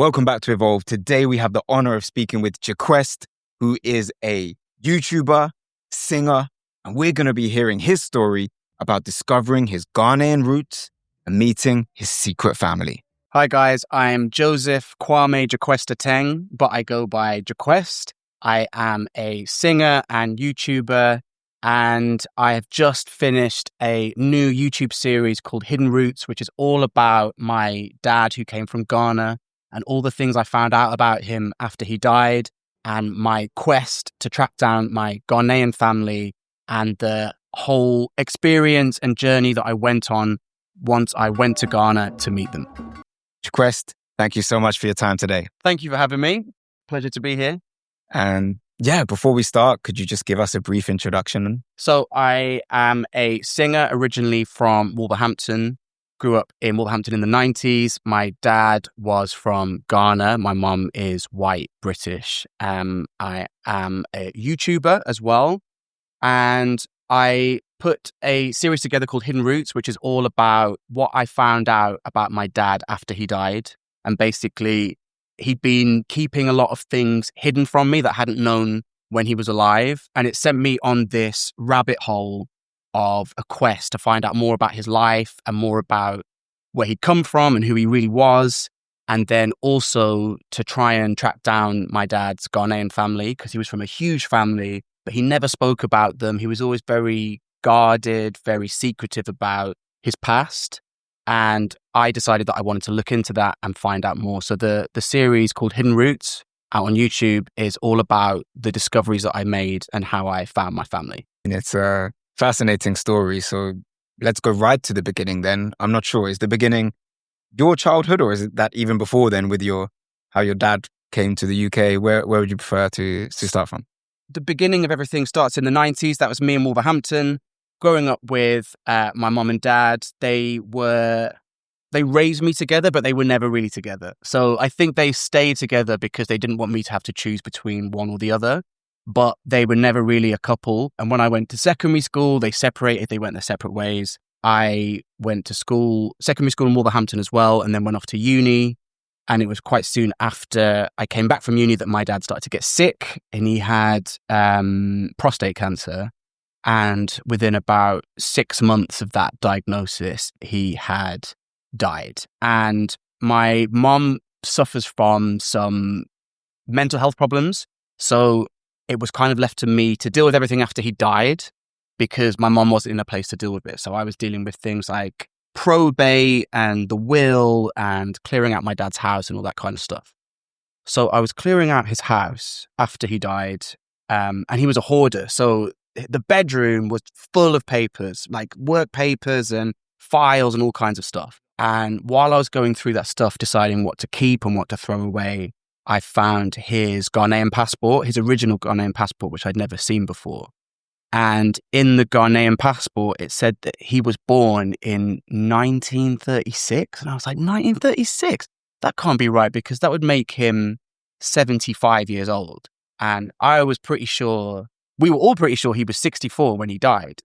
Welcome back to Evolve. Today we have the honor of speaking with Jaquest, who is a YouTuber, singer, and we're going to be hearing his story about discovering his Ghanaian roots and meeting his secret family. Hi guys, I'm Joseph Kwame Jaquest Ateng, but I go by Jaquest. I am a singer and YouTuber, and I have just finished a new YouTube series called Hidden Roots, which is all about my dad who came from Ghana and all the things I found out about him after he died, and my quest to track down my Ghanaian family and the whole experience and journey that I went on once I went to Ghana to meet them. Jaquest, thank you so much for your time today. Thank you for having me. Pleasure to be here. And yeah, before we start, could you just give us a brief introduction? So I am a singer originally from Wolverhampton. Grew up in Wolverhampton in the 90s. My dad was from Ghana. My mum is white British. I am a YouTuber as well. And I put a series together called Hidden Roots, which is all about what I found out about my dad after he died. And basically, he'd been keeping a lot of things hidden from me that I hadn't known when he was alive. And it sent me on this rabbit hole of a quest to find out more about his life and more about where he'd come from and who he really was. And then also to try and track down my dad's Ghanaian family, because he was from a huge family, but he never spoke about them. He was always very guarded, very secretive about his past. And I decided that I wanted to look into that and find out more. So the series called Hidden Roots out on YouTube is all about the discoveries that I made and how I found my family. And it's a fascinating story. So let's go right to the beginning then. I'm not sure. Is the beginning your childhood, or is it that even before then with how your dad came to the UK? Where would you prefer to start from? The beginning of everything starts in the 90s. That was me in Wolverhampton. Growing up with my mom and dad, they raised me together, but they were never really together. So I think they stayed together because they didn't want me to have to choose between one or the other, but they were never really a couple. And when I went to secondary school, they separated, they went their separate ways. I went to secondary school in Wolverhampton as well, and then went off to uni. And it was quite soon after I came back from uni that my dad started to get sick, and he had prostate cancer. And within about 6 months of that diagnosis, he had died. And my mom suffers from some mental health problems. So it was kind of left to me to deal with everything after he died, because my mom wasn't in a place to deal with it. So I was dealing with things like probate and the will and clearing out my dad's house and all that kind of stuff. So I was clearing out his house after he died. And he was a hoarder. So the bedroom was full of papers, like work papers and files and all kinds of stuff. And while I was going through that stuff, deciding what to keep and what to throw away, I found his Ghanaian passport, his original Ghanaian passport, which I'd never seen before. And in the Ghanaian passport, it said that he was born in 1936. And I was like, 1936? That can't be right, because that would make him 75 years old. And I was pretty sure, we were all pretty sure he was 64 when he died.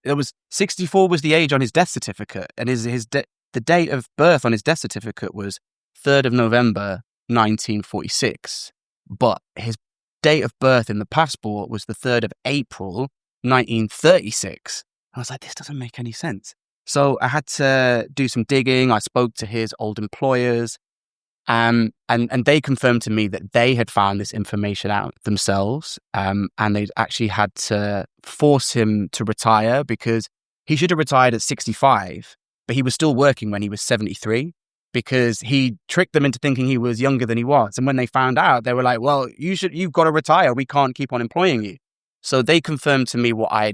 64 was the age on his death certificate. And the date of birth on his death certificate was 3rd of November, 1946. But his date of birth in the passport was the 3rd of April, 1936. I was like, this doesn't make any sense. So I had to do some digging. I spoke to his old employers, and they confirmed to me that they had found this information out themselves, and they'd actually had to force him to retire, because he should have retired at 65, but he was still working when he was 73, because he tricked them into thinking he was younger than he was. And when they found out, they were like, well, you've got to retire. We can't keep on employing you. So they confirmed to me what I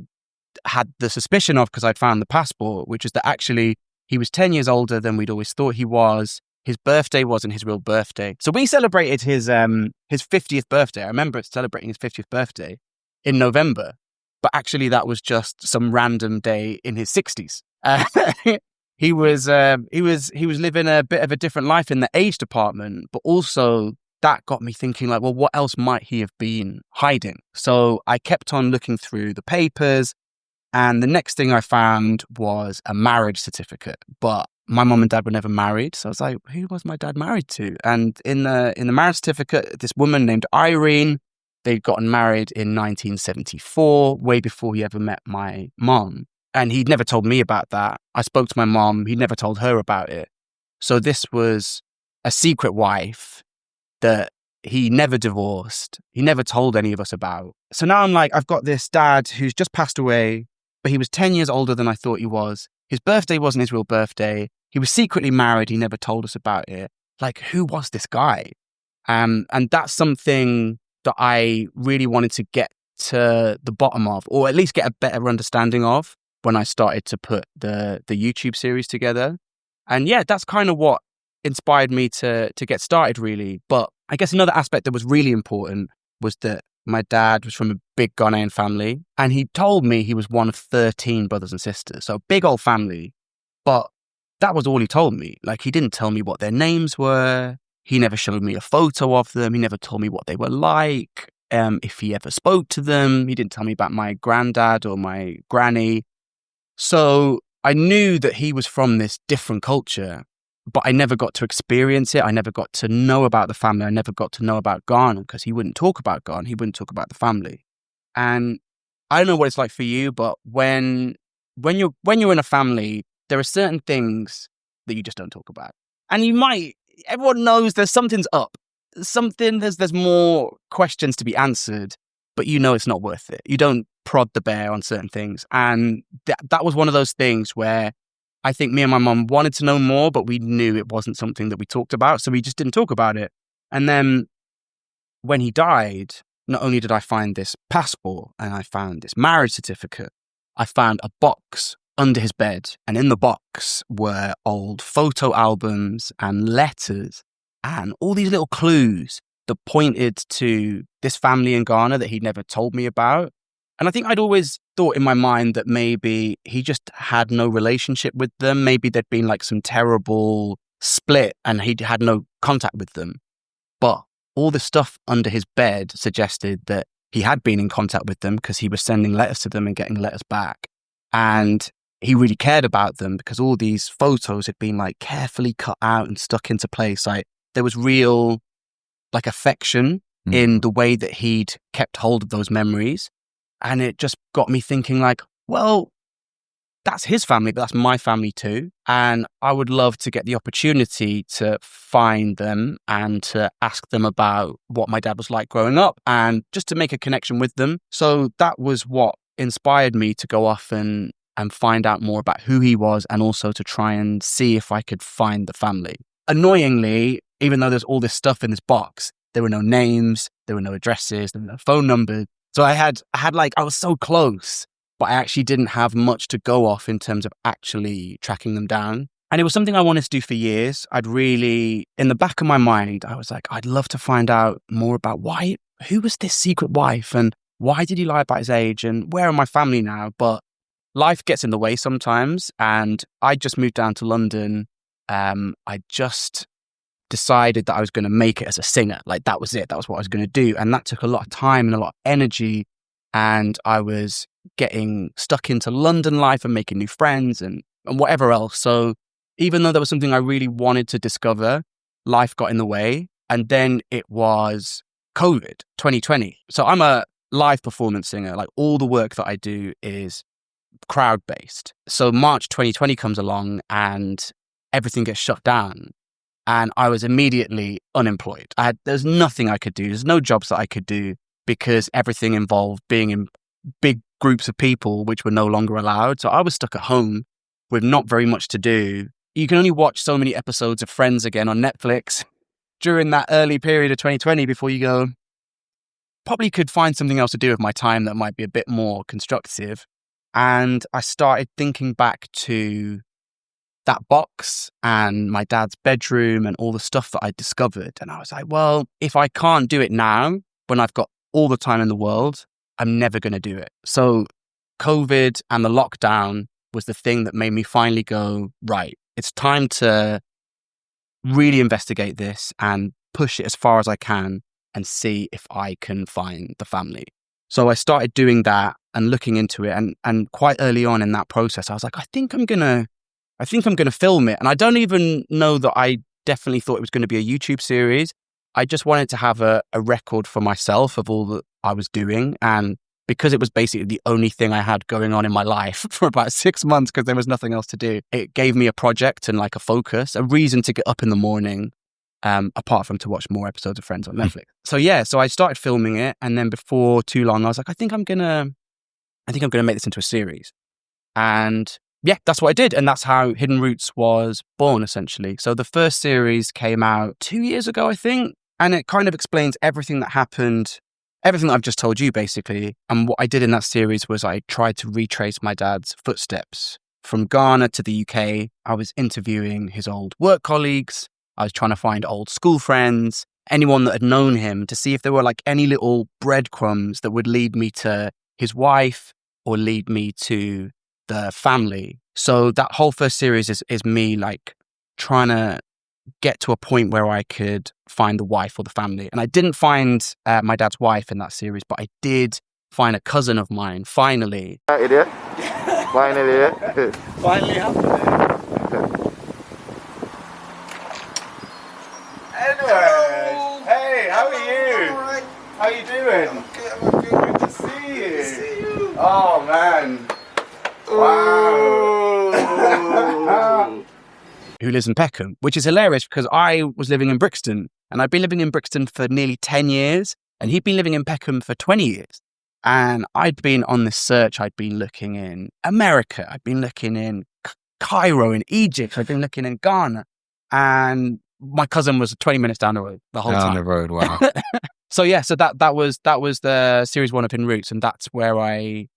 had the suspicion of, because I'd found the passport, which is that actually he was 10 years older than we'd always thought he was. His birthday wasn't his real birthday. So we celebrated his 50th birthday. I remember celebrating his 50th birthday in November, but actually that was just some random day in his 60s. He was living a bit of a different life in the age department, but also that got me thinking, like, well, what else might he have been hiding? So I kept on looking through the papers, and the next thing I found was a marriage certificate. But my mom and dad were never married. So I was like, who was my dad married to? And in the marriage certificate, this woman named Irene, they'd gotten married in 1974, way before he ever met my mom. And he'd never told me about that. I spoke to my mom. He'd never told her about it. So this was a secret wife that he never divorced. He never told any of us about. So now I'm like, I've got this dad who's just passed away, but he was 10 years older than I thought he was. His birthday wasn't his real birthday. He was secretly married. He never told us about it. Like, who was this guy? And that's something that I really wanted to get to the bottom of, or at least get a better understanding of when I started to put the YouTube series together. And yeah, that's kind of what inspired me to get started, really. But I guess another aspect that was really important was that my dad was from a big Ghanaian family, and he told me he was one of 13 brothers and sisters. So big old family. But that was all he told me. Like, he didn't tell me what their names were. He never showed me a photo of them. He never told me what they were like. If he ever spoke to them, he didn't tell me about my granddad or my granny. So I knew that he was from this different culture, but I never got to experience it. I never got to know about the family. I never got to know about Ghana because he wouldn't talk about Ghana. He wouldn't talk about the family. And I don't know what it's like for you, but when you're in a family, there are certain things that you just don't talk about. And everyone knows something's up. There's more questions to be answered, but you know it's not worth it. You don't prod the bear on certain things. And that was one of those things where I think me and my mum wanted to know more, but we knew it wasn't something that we talked about. So we just didn't talk about it. And then when he died, not only did I find this passport and I found this marriage certificate, I found a box under his bed. And in the box were old photo albums and letters and all these little clues that pointed to this family in Ghana that he'd never told me about. And I think I'd always thought in my mind that maybe he just had no relationship with them. Maybe there'd been like some terrible split and he'd had no contact with them. But all the stuff under his bed suggested that he had been in contact with them because he was sending letters to them and getting letters back. And he really cared about them because all these photos had been like carefully cut out and stuck into place. Like, there was real like affection in the way that he'd kept hold of those memories. And it just got me thinking like, well, that's his family, but that's my family too. And I would love to get the opportunity to find them and to ask them about what my dad was like growing up and just to make a connection with them. So that was what inspired me to go off and find out more about who he was and also to try and see if I could find the family. Annoyingly, even though there's all this stuff in this box, there were no names, there were no addresses, there were no phone numbers. So I was so close, but I actually didn't have much to go off in terms of actually tracking them down. And it was something I wanted to do for years. In the back of my mind, I was like, I'd love to find out more about who was this secret wife and why did he lie about his age and where are my family now? But life gets in the way sometimes. And I just moved down to London. I just decided that I was going to make it as a singer. Like, that was it. That was what I was going to do. And that took a lot of time and a lot of energy. And I was getting stuck into London life and making new friends and whatever else. So even though there was something I really wanted to discover, life got in the way. And then it was COVID 2020. So I'm a live performance singer. Like, all the work that I do is crowd-based. So March 2020 comes along and everything gets shut down. And I was immediately unemployed. There's nothing I could do. There's no jobs that I could do because everything involved being in big groups of people, which were no longer allowed. So I was stuck at home with not very much to do. You can only watch so many episodes of Friends again on Netflix during that early period of 2020 before you go, probably could find something else to do with my time that might be a bit more constructive. And I started thinking back to that box and my dad's bedroom and all the stuff that I discovered. And I was like, well, if I can't do it now, when I've got all the time in the world, I'm never going to do it. So COVID and the lockdown was the thing that made me finally go, right, it's time to really investigate this and push it as far as I can and see if I can find the family. So I started doing that and looking into it. And quite early on in that process, I was like, I think I'm going to I think I'm going to film it. And I don't even know that I definitely thought it was going to be a YouTube series. I just wanted to have a record for myself of all that I was doing. And because it was basically the only thing I had going on in my life for about 6 months because there was nothing else to do, it gave me a project and like a focus, a reason to get up in the morning, apart from to watch more episodes of Friends on Netflix. So I started filming it. And then before too long, I was like, I think I'm going to make this into a series. And yeah, that's what I did. And that's how Hidden Roots was born, essentially. So the first series came out 2 years ago, I think. And it kind of explains everything that happened, everything that I've just told you, basically. And what I did in that series was I tried to retrace my dad's footsteps from Ghana to the UK. I was interviewing his old work colleagues. I was trying to find old school friends, anyone that had known him, to see if there were like any little breadcrumbs that would lead me to his wife or lead me to the family. So that whole first series is me like trying to get to a point where I could find the wife or the family. And I didn't find my dad's wife in that series, but I did find a cousin of mine, finally. Idiot. Finally. Finally happened. Edward! Hey, how are you? All right. How you doing? I'm good. Good to see you. Good to see you. Oh, man. Wow. Who lives in Peckham, which is hilarious because I was living in Brixton and I've been living in Brixton for nearly 10 years and he'd been living in Peckham for 20 years. And I'd been on this search. I'd been looking in America. I'd been looking in Cairo, in Egypt. I'd been looking in Ghana. And my cousin was 20 minutes down the road the whole time. Down the road, wow. So that was the series 1 of Hidden Roots. And that's where I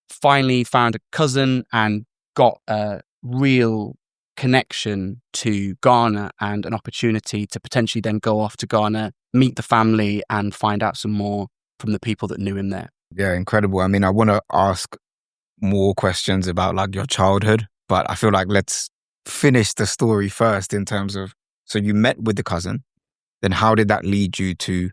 finally found a cousin and got a real connection to Ghana and an opportunity to potentially then go off to Ghana, meet the family and find out some more from the people that knew him there. Yeah, incredible. I mean, I want to ask more questions about like your childhood, but I feel like let's finish the story first in terms of, so you met with the cousin, then how did that lead you to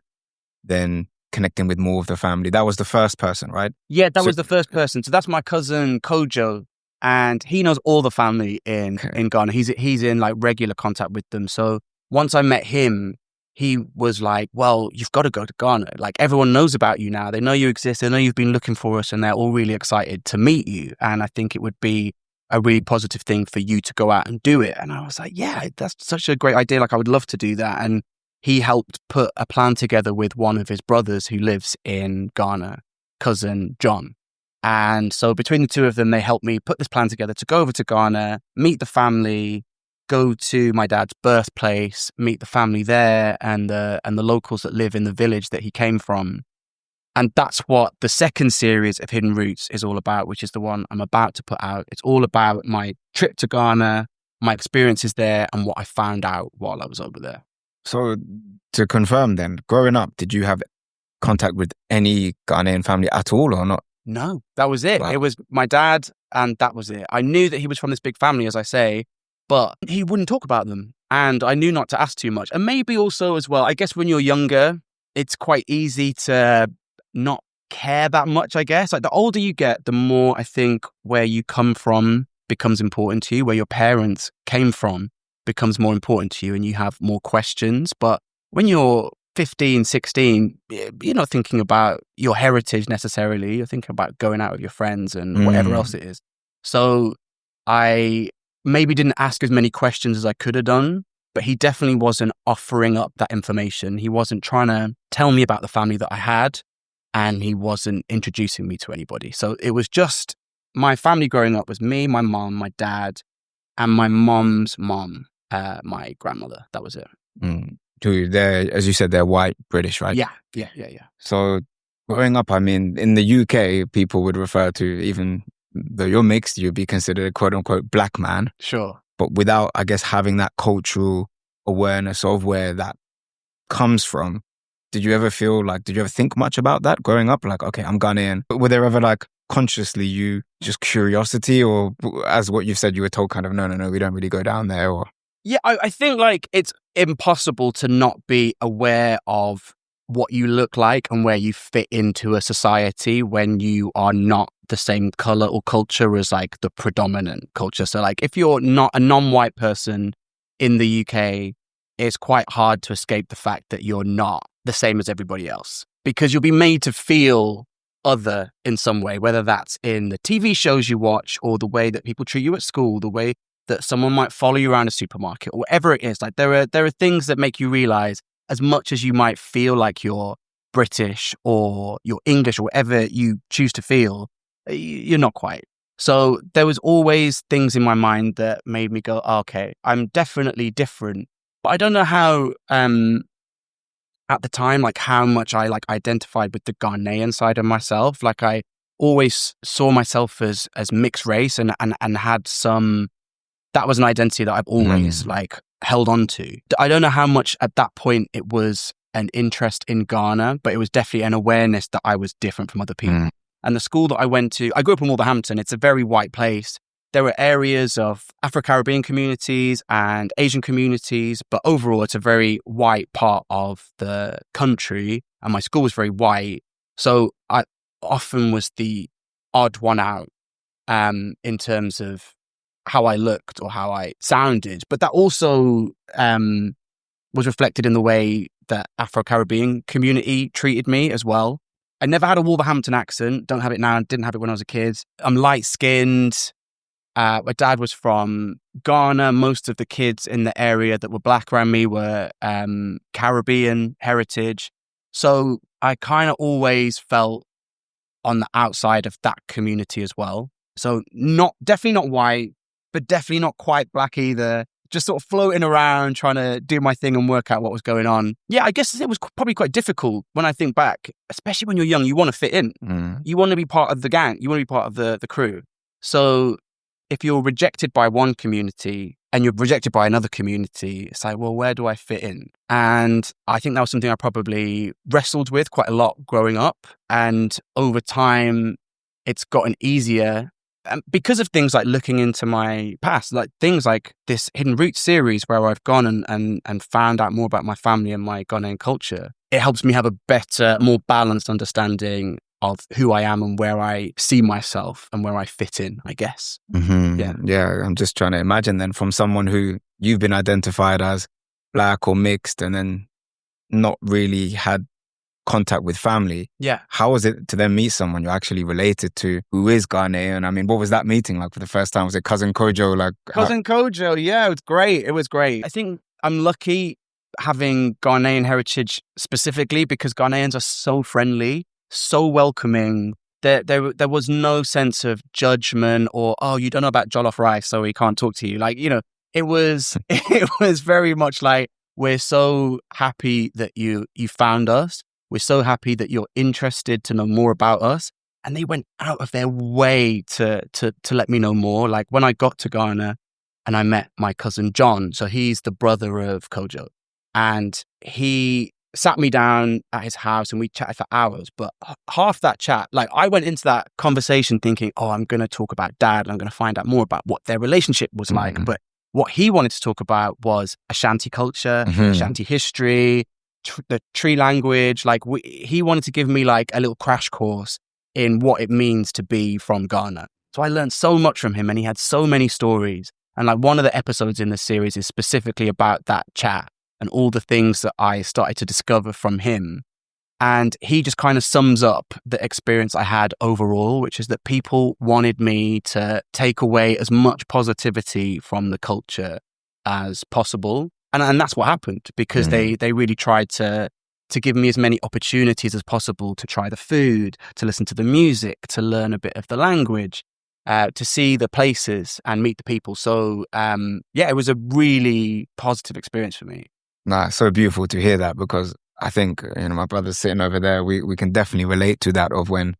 then connecting with more of the family? That was the first person, right? Yeah, that was the first person. So that's my cousin Kojo. And he knows all the family in Ghana. He's in like regular contact with them. So once I met him, he was like, well, you've got to go to Ghana. Like everyone knows about you now. They know you exist. They know you've been looking for us and they're all really excited to meet you. And I think it would be a really positive thing for you to go out and do it. And I was like, yeah, that's such a great idea. Like I would love to do that. And he helped put a plan together with one of his brothers who lives in Ghana, cousin John. And so between the two of them, they helped me put this plan together to go over to Ghana, meet the family, go to my dad's birthplace, meet the family there and the locals that live in the village that he came from. And that's what the second series of Hidden Roots is all about, which is the one I'm about to put out. It's all about my trip to Ghana, my experiences there, and what I found out while I was over there. So to confirm then, growing up, did you have contact with any Ghanaian family at all or not? No, that was it. Wow. It was my dad and that was it. I knew that he was from this big family, as I say, but he wouldn't talk about them. And I knew not to ask too much. And maybe also as well, I guess when you're younger, it's quite easy to not care that much, I guess. Like the older you get, the more I think where you come from becomes important to you, where your parents came from becomes more important to you and you have more questions. But when you're 15, 16, you're not thinking about your heritage necessarily. You're thinking about going out with your friends and whatever else it is. So I maybe didn't ask as many questions as I could have done, but he definitely wasn't offering up that information. He wasn't trying to tell me about the family that I had, and he wasn't introducing me to anybody. So it was just my family growing up was me, my mom, my dad, and my mom's mom, my grandmother. That was it. Who they're, as you said, they're white British, right? Yeah. So growing up, I mean, in the UK, people would refer to, even though you're mixed, you'd be considered a quote unquote black man. Sure. But without, I guess, having that cultural awareness of where that comes from, did you ever think much about that growing up? Like, okay, I'm Ghanaian. But were there ever like consciously you just curiosity, or as what you've said, you were told kind of, no, we don't really go down there, or? Yeah, I think like it's impossible to not be aware of what you look like and where you fit into a society when you are not the same color or culture as like the predominant culture. So like if you're not a non-white person in the UK, it's quite hard to escape the fact that you're not the same as everybody else, because you'll be made to feel other in some way, whether that's in the TV shows you watch or the way that people treat you at school, the way that someone might follow you around a supermarket or whatever it is. Like there are things that make you realize, as much as you might feel like you're British or you're English or whatever you choose to feel, you're not quite. So there was always things in my mind that made me go, oh, okay, I'm definitely different. But I don't know how, at the time, like how much I like identified with the Ghanaian side of myself. Like I always saw myself as mixed race and had some, that was an identity that I've always like held on to. I don't know how much at that point it was an interest in Ghana, but it was definitely an awareness that I was different from other people. And the school that I went to, I grew up in Wolverhampton. It's a very white place. There were areas of Afro-Caribbean communities and Asian communities, but overall it's a very white part of the country. And my school was very white. So I often was the odd one out in terms of how I looked or how I sounded. But that also was reflected in the way that Afro-Caribbean community treated me as well. I never had a Wolverhampton accent. Don't have it now. Didn't have it when I was a kid. I'm light-skinned. My dad was from Ghana. Most of the kids in the area that were black around me were Caribbean heritage. So I kind of always felt on the outside of that community as well. So definitely not white, but definitely not quite black either. Just sort of floating around, trying to do my thing and work out what was going on. Yeah, I guess it was probably quite difficult when I think back, especially when you're young. You want to fit in. You want to be part of the gang. You want to be part of the crew. So if you're rejected by one community and you're rejected by another community, it's like, well, where do I fit in? And I think that was something I probably wrestled with quite a lot growing up. And over time, it's gotten easier. Because of things like looking into my past, like things like this Hidden Roots series where I've gone and found out more about my family and my Ghanaian culture, it helps me have a better, more balanced understanding of who I am and where I see myself and where I fit in, I guess. Yeah, I'm just trying to imagine then, from someone who you've been identified as black or mixed and then not really had contact with family. Yeah. How was it to then meet someone you're actually related to who is Ghanaian? I mean, what was that meeting like for the first time? Was it Cousin Kojo? Cousin Kojo, yeah, it was great. It was great. I think I'm lucky having Ghanaian heritage specifically because Ghanaians are so friendly, so welcoming. There was no sense of judgment or, oh, you don't know about jollof rice, so we can't talk to you. Like, you know, it was very much like, we're so happy that you found us. We're so happy that you're interested to know more about us. And they went out of their way to let me know more. Like when I got to Ghana and I met my cousin John, so he's the brother of Kojo, and he sat me down at his house and we chatted for hours. But half that chat, like I went into that conversation thinking, oh, I'm going to talk about dad and I'm going to find out more about what their relationship was like. But what he wanted to talk about was Ashanti culture, Ashanti history, the tree language. Like he wanted to give me like a little crash course in what it means to be from Ghana. So I learned so much from him and he had so many stories. And like one of the episodes in the series is specifically about that chat and all the things that I started to discover from him. And he just kind of sums up the experience I had overall, which is that people wanted me to take away as much positivity from the culture as possible. And that's what happened because they really tried to give me as many opportunities as possible to try the food, to listen to the music, to learn a bit of the language, to see the places and meet the people. So, it was a really positive experience for me. Nah, so beautiful to hear that because I think, my brother's sitting over there, we can definitely relate to that of when,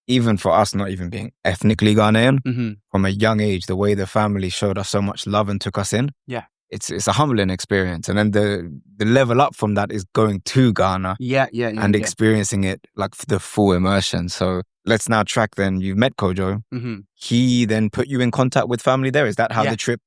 even for us not even being ethnically Ghanaian, from a young age, the way the family showed us so much love and took us in. Yeah. It's a humbling experience. And then the level up from that is going to Ghana and experiencing it like the full immersion. So let's now track then. You've met Kojo. He then put you in contact with family there. Is that how the trip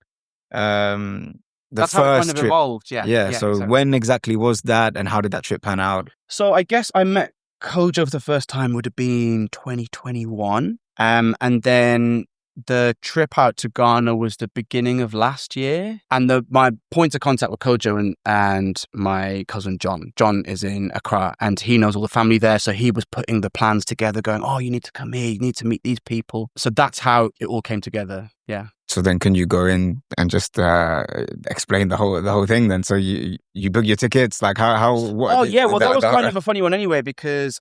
That's first how it kind of trip. evolved. Yeah. So exactly. when exactly was that, and how did that trip pan out? So I guess I met Kojo for the first time would have been 2021. And then the trip out to Ghana was the beginning of last year. And my point of contact with Kojo and my cousin John. John is in Accra and he knows all the family there. So he was putting the plans together going, oh, you need to come here. You need to meet these people. So that's how it all came together. Yeah. So then can you go in and just explain the whole thing then? So you book your tickets, like how what? Oh yeah, well that was kind of a funny one anyway because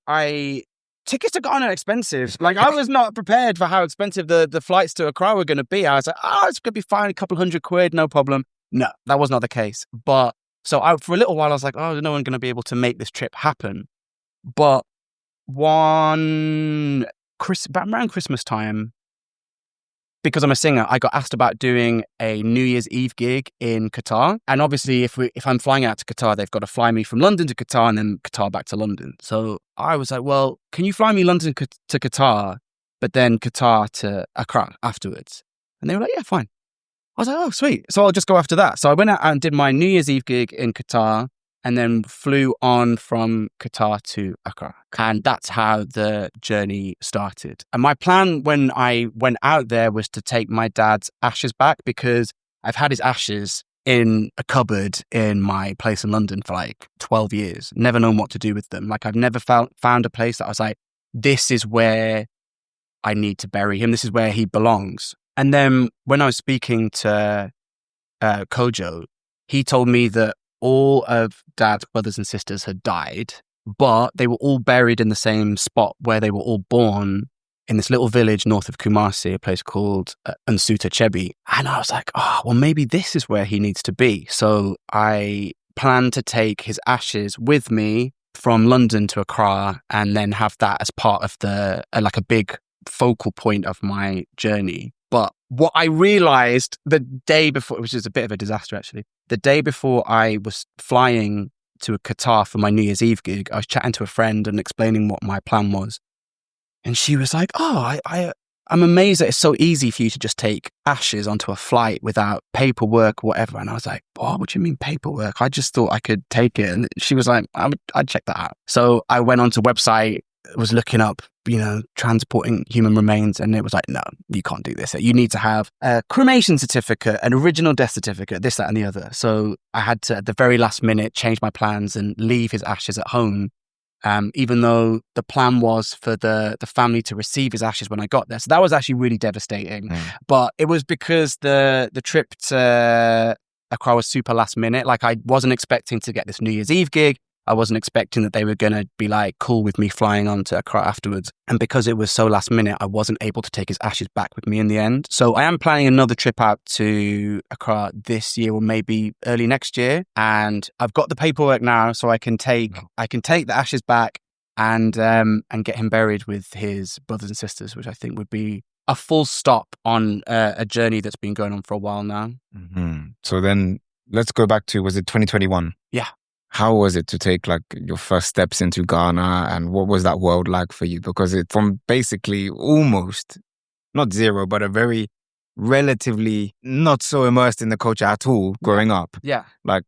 tickets to Ghana are expensive. Like I was not prepared for how expensive the flights to Accra were going to be. I was like, it's going to be fine, a couple £100, no problem. No, that was not the case. But so for a little while I was like, oh, no one going to be able to make this trip happen. But around Christmas time, because I'm a singer, I got asked about doing a New Year's Eve gig in Qatar. And obviously, if I'm flying out to Qatar, they've got to fly me from London to Qatar and then Qatar back to London. So I was like, well, can you fly me London to Qatar, but then Qatar to Accra afterwards? And they were like, yeah, fine. I was like, oh, sweet. So I'll just go after that. So I went out and did my New Year's Eve gig in Qatar and then flew on from Qatar to Accra. And that's how the journey started. And my plan when I went out there was to take my dad's ashes back because I've had his ashes in a cupboard in my place in London for like 12 years. Never known what to do with them. Like I've never found a place that I was like, this is where I need to bury him. This is where he belongs. And then when I was speaking to Kojo, he told me that all of Dad's brothers and sisters had died, but they were all buried in the same spot where they were all born in this little village north of Kumasi, a place called Nsuta Chebi. And I was like, oh, well, maybe this is where he needs to be. So I planned to take his ashes with me from London to Accra and then have that as part of like a big focal point of my journey. But what I realized the day before, which is a bit of a disaster actually, the day before I was flying to Qatar for my New Year's Eve gig, I was chatting to a friend and explaining what my plan was. And she was like, oh, I'm amazed that it's so easy for you to just take ashes onto a flight without paperwork or whatever. And I was like, what do you mean paperwork? I just thought I could take it. And she was like, I'd check that out. So I went onto a website, was looking up, transporting human remains. And it was like, no, you can't do this. You need to have a cremation certificate, an original death certificate, this, that, and the other. So I had to, at the very last minute, change my plans and leave his ashes at home. Even though the plan was for the family to receive his ashes when I got there. So that was actually really devastating. But it was because the trip to Accra was super last minute. Like I wasn't expecting to get this New Year's Eve gig. I wasn't expecting that they were going to be like cool with me flying on to Accra afterwards. And because it was so last minute, I wasn't able to take his ashes back with me in the end. So I am planning another trip out to Accra this year or maybe early next year. And I've got the paperwork now so I can take the ashes back and get him buried with his brothers and sisters, which I think would be a full stop on a journey that's been going on for a while now. Mm-hmm. So then let's go back to, was it 2021? Yeah. How was it to take like your first steps into Ghana, and what was that world like for you? Because it from basically almost not zero, but a very relatively not so immersed in the culture at all growing up. Yeah. Like,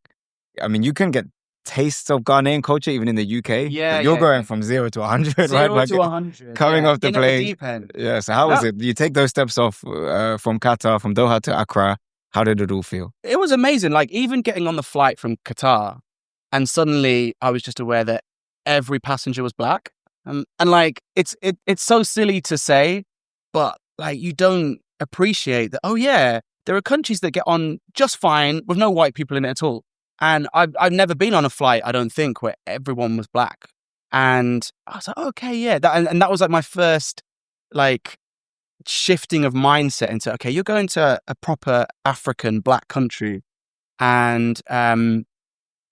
I mean, you can get tastes of Ghanaian culture even in the UK. Yeah. You're going from 0 to 100, right? Zero Like, to 100. coming off the in at plane. The deep end. Yeah. So how was it? You take those steps off from Qatar, from Doha to Accra. How did it all feel? It was amazing. Like even getting on the flight from Qatar, and suddenly I was just aware that every passenger was black. And like, it's so silly to say, but like you don't appreciate that, oh yeah, there are countries that get on just fine with no white people in it at all. And I've never been on a flight, I don't think, where everyone was black. And I was like, okay, yeah. And that was like my first like shifting of mindset into, okay, you're going to a proper African black country. And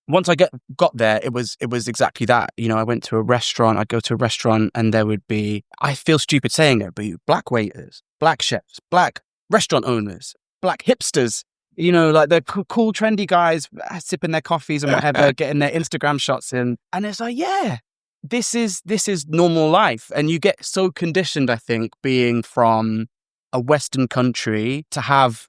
once I got there, it was exactly that. I went to a restaurant. I'd go to a restaurant and there would be, I feel stupid saying it, but black waiters, black chefs, black restaurant owners, black hipsters, like the cool, trendy guys sipping their coffees and whatever, getting their Instagram shots in. And it's like, yeah, this is normal life. And you get so conditioned, I think, being from a Western country to have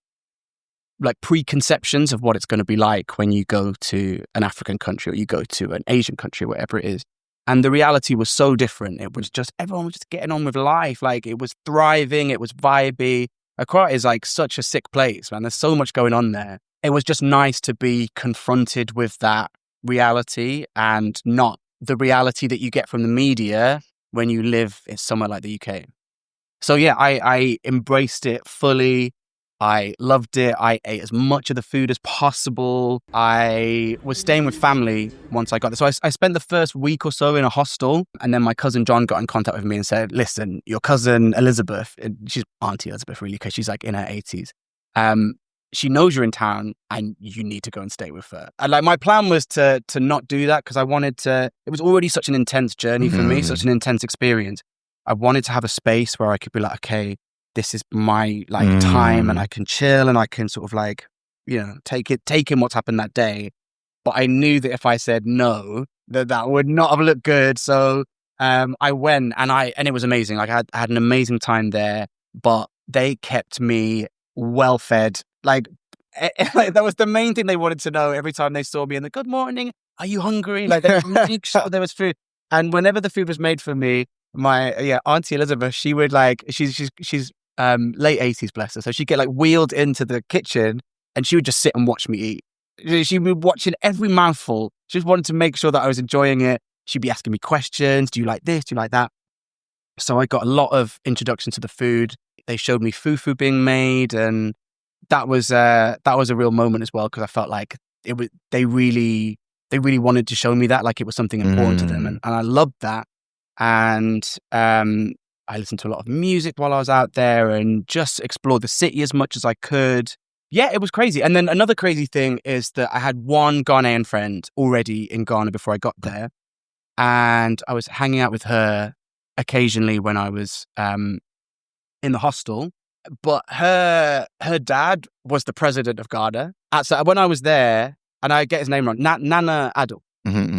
like preconceptions of what it's going to be like when you go to an African country or you go to an Asian country, whatever it is. And the reality was so different. It was just, everyone was just getting on with life. Like, it was thriving. It was vibey. Accra is like such a sick place, man. There's so much going on there. It was just nice to be confronted with that reality and not the reality that you get from the media when you live in somewhere like the UK. So yeah, I embraced it fully. I loved it. I ate as much of the food as possible. I was staying with family once I got there. So I spent the first week or so in a hostel. And then my cousin John got in contact with me and said, listen, your cousin Elizabeth, she's Auntie Elizabeth really, because she's like in her 80s. She knows you're in town and you need to go and stay with her. And like, my plan was to not do that because I wanted to, it was already such an intense journey for me, such an intense experience. I wanted to have a space where I could be like, okay, this is my like time and I can chill and I can sort of like, you know, take in what's happened that day. But I knew that if I said no, that would not have looked good. So I went and it was amazing. Like I had an amazing time there, but they kept me well fed. Like that was the main thing they wanted to know every time they saw me in the good morning. Are you hungry? Like they would make sure there was food. And whenever the food was made for me, my Auntie Elizabeth, she would like, she's late 80s, bless her. So she'd get like wheeled into the kitchen and she would just sit and watch me eat. She'd be watching every mouthful. She just wanted to make sure that I was enjoying it. She'd be asking me questions. Do you like this? Do you like that? So I got a lot of introduction to the food. They showed me fufu being made, and that was a real moment as well, because I felt like they really wanted to show me that, like it was something important to them, and I loved that. And I listened to a lot of music while I was out there and just explored the city as much as I could. Yeah, it was crazy. And then another crazy thing is that I had one Ghanaian friend already in Ghana before I got there. And I was hanging out with her occasionally when I was in the hostel. But her dad was the president of Ghana. So when I was there, and I get his name wrong, Nana Addo.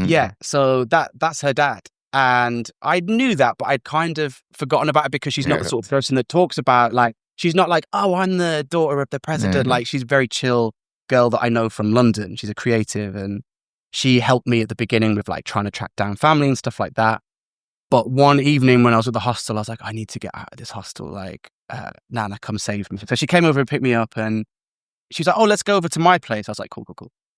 Yeah, so that's her dad. And I knew that, but I'd kind of forgotten about it because she's not the sort of person that talks about, like, she's not like, oh, I'm the daughter of the president. Like, she's a very chill girl that I know from London. She's a creative, and she helped me at the beginning with like trying to track down family and stuff like that. But one evening when I was at the hostel, I was like, I need to get out of this hostel. Like, Nana, come save me. So she came over and picked me up, and she was like, oh, let's go over to my place. I was like, cool.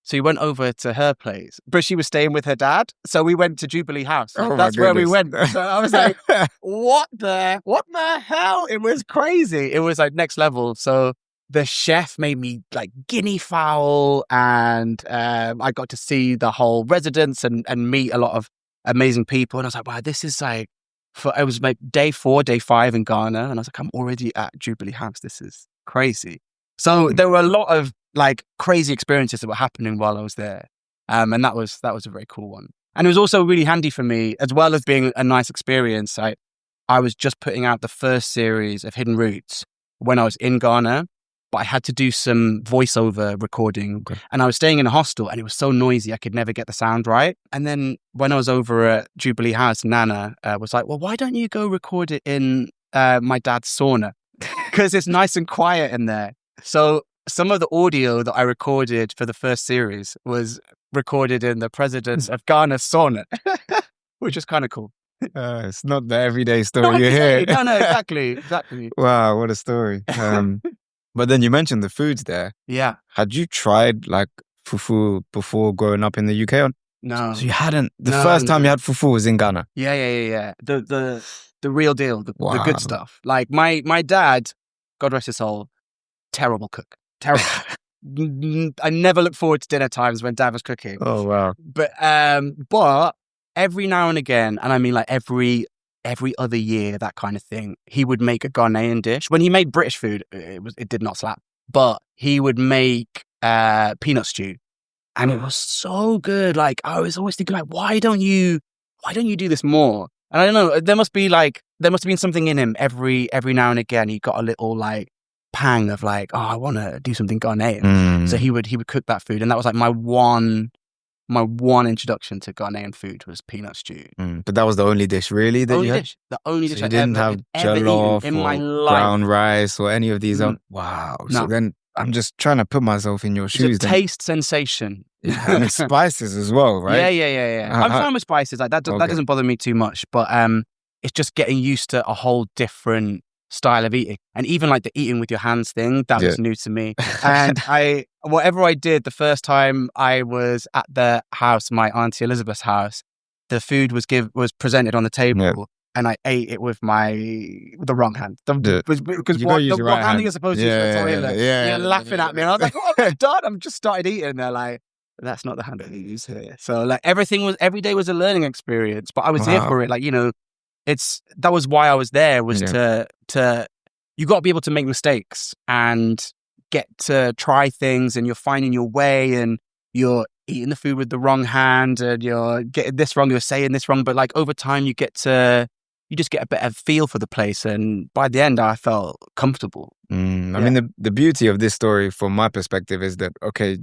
So we went over to her place, but she was staying with her dad. So we went to Jubilee House. That's where we went. So I was like, what the hell? It was crazy. It was like next level. So the chef made me like guinea fowl, and I got to see the whole residence and meet a lot of amazing people. And I was like, wow, this is like, it was like day 4, day 5 in Ghana. And I was like, I'm already at Jubilee House. This is crazy. So there were a lot of like crazy experiences that were happening while I was there. And that was a very cool one. And it was also really handy for me, as well as being a nice experience. I was just putting out the first series of Hidden Roots when I was in Ghana, but I had to do some voiceover recording. Okay. And I was staying in a hostel and it was so noisy, I could never get the sound right. And then when I was over at Jubilee House, Nana was like, well, why don't you go record it in my dad's sauna? Because it's nice and quiet in there. So some of the audio that I recorded for the first series was recorded in the president of Ghana's sauna, which is kind of cool. It's not the everyday story you hear. No, exactly. Wow, what a story. But then you mentioned the foods there. Yeah. Had you tried like fufu before growing up in the UK? Or? No. So you hadn't? The first time you had fufu was in Ghana? Yeah. The real deal, the good stuff. Like my dad, God rest his soul, terrible cook. Terrible. I never looked forward to dinner times when Dad was cooking. Oh, wow. But every now and again, and I mean like every other year, that kind of thing, he would make a Ghanaian dish. When he made British food, it did not slap. But he would make peanut stew, and it was so good. Like I was always thinking, like, why don't you do this more? And I don't know. There must have been something in him. Every now and again, he got a little like pang of like, oh, I want to do something Ghanaian. So he would cook that food, and that was like my one introduction to Ghanaian food was peanut stew. But that was the only dish really that you had? The only dish you didn't have jollof in or my life. brown rice or any of these? Wow. No. So then I'm just trying to put myself in your shoes. It's a taste sensation. And it's spices as well, right? Yeah. I'm fine with spices. Like that Okay. doesn't bother me too much. But it's just getting used to a whole different style of eating. And even like the eating with your hands thing, that was new to me. And whatever I did the first time I was at the house, my Auntie Elizabeth's house, the food was presented on the table. And I ate it with the wrong hand. Because the wrong hand you're supposed to use for the toilet. They're laughing at me. And I was like, oh, I'm done. I've just started eating. And they're like, that's not the hand that you use here. So like every day was a learning experience. But I was here for it. Like, that was why I was there, was to you got to be able to make mistakes and get to try things, and you're finding your way, and you're eating the food with the wrong hand, and you're getting this wrong, you're saying this wrong. But like over time, you just get a better feel for the place. And by the end, I felt comfortable. I mean, the beauty of this story from my perspective is that, okay,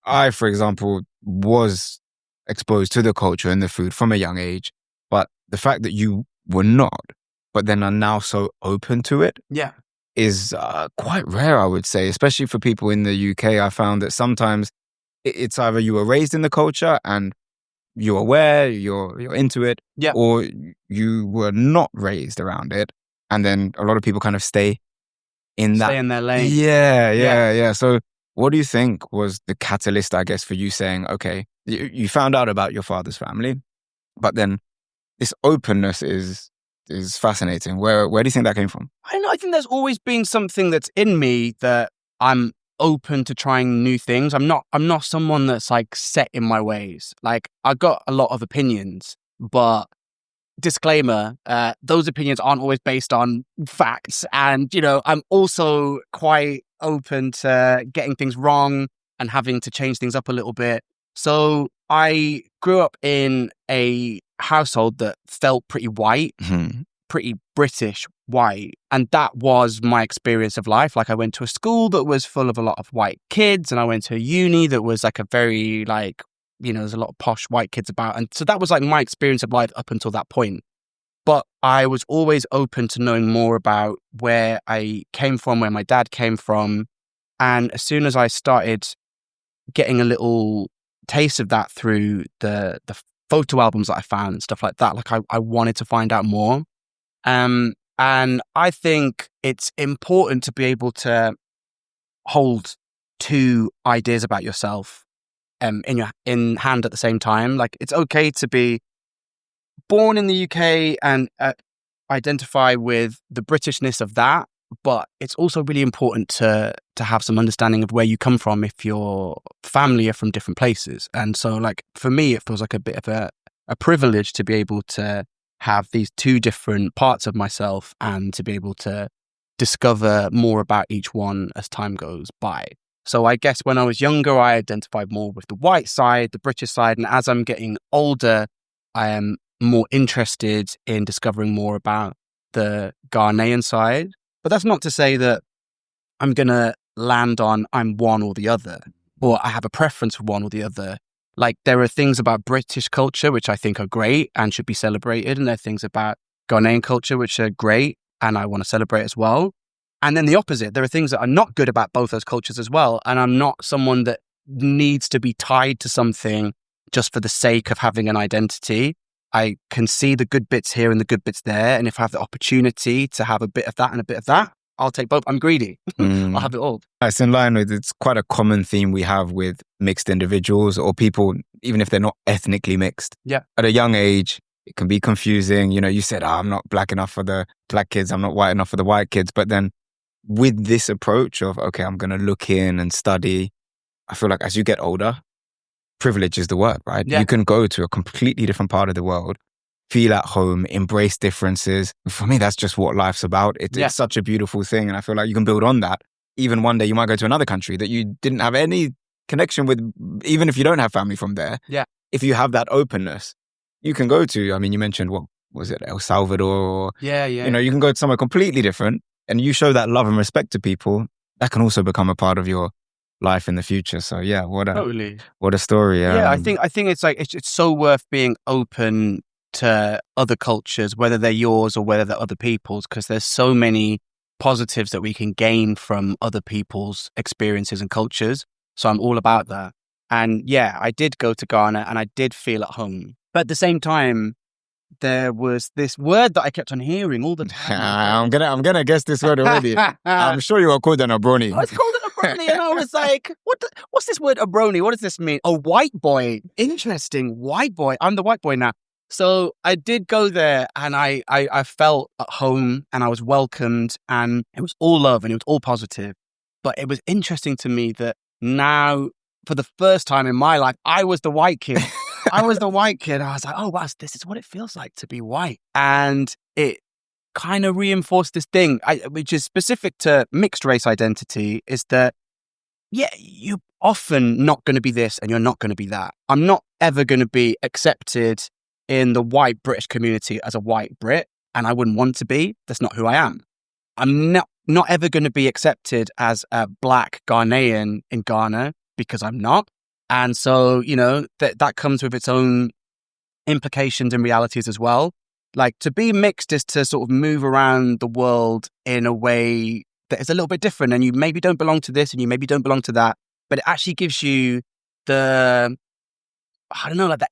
I, for example, was exposed to the culture and the food from a young age, but the fact that you were not, but then are now so open to it is quite rare, I would say, especially for people in the UK. I found that sometimes it's either you were raised in the culture and you're aware, you're into it, or you were not raised around it. And then a lot of people kind of stay in their lane. Yeah. So what do you think was the catalyst, I guess, for you saying, okay, you found out about your father's family, but then this openness is fascinating. Where do you think that came from? I don't know. I think there's always been something that's in me that I'm open to trying new things. I'm not someone that's like set in my ways. Like I got a lot of opinions, but disclaimer, those opinions aren't always based on facts. And, I'm also quite open to getting things wrong and having to change things up a little bit. So I grew up in a household that felt pretty white, pretty British white. And that was my experience of life. Like I went to a school that was full of a lot of white kids, and I went to a uni that was like a very like, there's a lot of posh white kids about. And so that was like my experience of life up until that point. But I was always open to knowing more about where I came from, where my dad came from. And as soon as I started getting a little taste of that through the photo albums that I found and stuff like that, like I wanted to find out more. And I think it's important to be able to hold two ideas about yourself in hand at the same time. Like it's okay to be born in the UK and identify with the Britishness of that, but it's also really important to have some understanding of where you come from if your family are from different places. And so like for me, it feels like a bit of a privilege to be able to have these two different parts of myself and to be able to discover more about each one as time goes by. So I guess when I was younger, I identified more with the white side, the British side. And as I'm getting older, I am more interested in discovering more about the Ghanaian side. But that's not to say that I'm going to land on I'm one or the other, or I have a preference for one or the other. Like there are things about British culture which I think are great and should be celebrated. And there are things about Ghanaian culture which are great and I want to celebrate as well. And then the opposite, there are things that are not good about both those cultures as well. And I'm not someone that needs to be tied to something just for the sake of having an identity. I can see the good bits here and the good bits there. And if I have the opportunity to have a bit of that and a bit of that, I'll take both. I'm greedy. I'll have it all. It's in line with, it's quite a common theme we have with mixed individuals or people, even if they're not ethnically mixed. Yeah. At a young age, it can be confusing. You said, I'm not black enough for the black kids. I'm not white enough for the white kids. But then with this approach of, okay, I'm going to look in and study, I feel like as you get older, privilege is the word, right? Yeah. You can go to a completely different part of the world, feel at home, embrace differences. For me, that's just what life's about. It's such a beautiful thing. And I feel like you can build on that. Even one day you might go to another country that you didn't have any connection with, even if you don't have family from there. Yeah. If you have that openness, you can go to, I mean, you mentioned, what was it, El Salvador? Or, you can go to somewhere completely different and you show that love and respect to people. That can also become a part of your life in the future. So yeah, what a story. Yeah, I think it's like it's so worth being open to other cultures, whether they're yours or whether they're other people's, because there's so many positives that we can gain from other people's experiences and cultures. So I'm all about that. And yeah, I did go to Ghana and I did feel at home. But at the same time, there was this word that I kept on hearing all the time. I'm gonna guess this word already. I'm sure you were called an obroni. I was called an obroni, and I was like, what's this word obroni? What does this mean? A white boy. Interesting. White boy. I'm the white boy now. So I did go there, and I felt at home, and I was welcomed, and it was all love, and it was all positive. But it was interesting to me that now, for the first time in my life, I was the white kid. I was the white kid. I was like, oh, wow, this is what it feels like to be white. And it kind of reinforced this thing, which is specific to mixed race identity, is that, yeah, you're often not going to be this and you're not going to be that. I'm not ever going to be accepted in the white British community as a white Brit, and I wouldn't want to be. That's not who I am. I'm not ever going to be accepted as a black Ghanaian in Ghana because I'm not. And so, that comes with its own implications and realities as well. Like, to be mixed is to sort of move around the world in a way that is a little bit different. And you maybe don't belong to this and you maybe don't belong to that. But it actually gives you the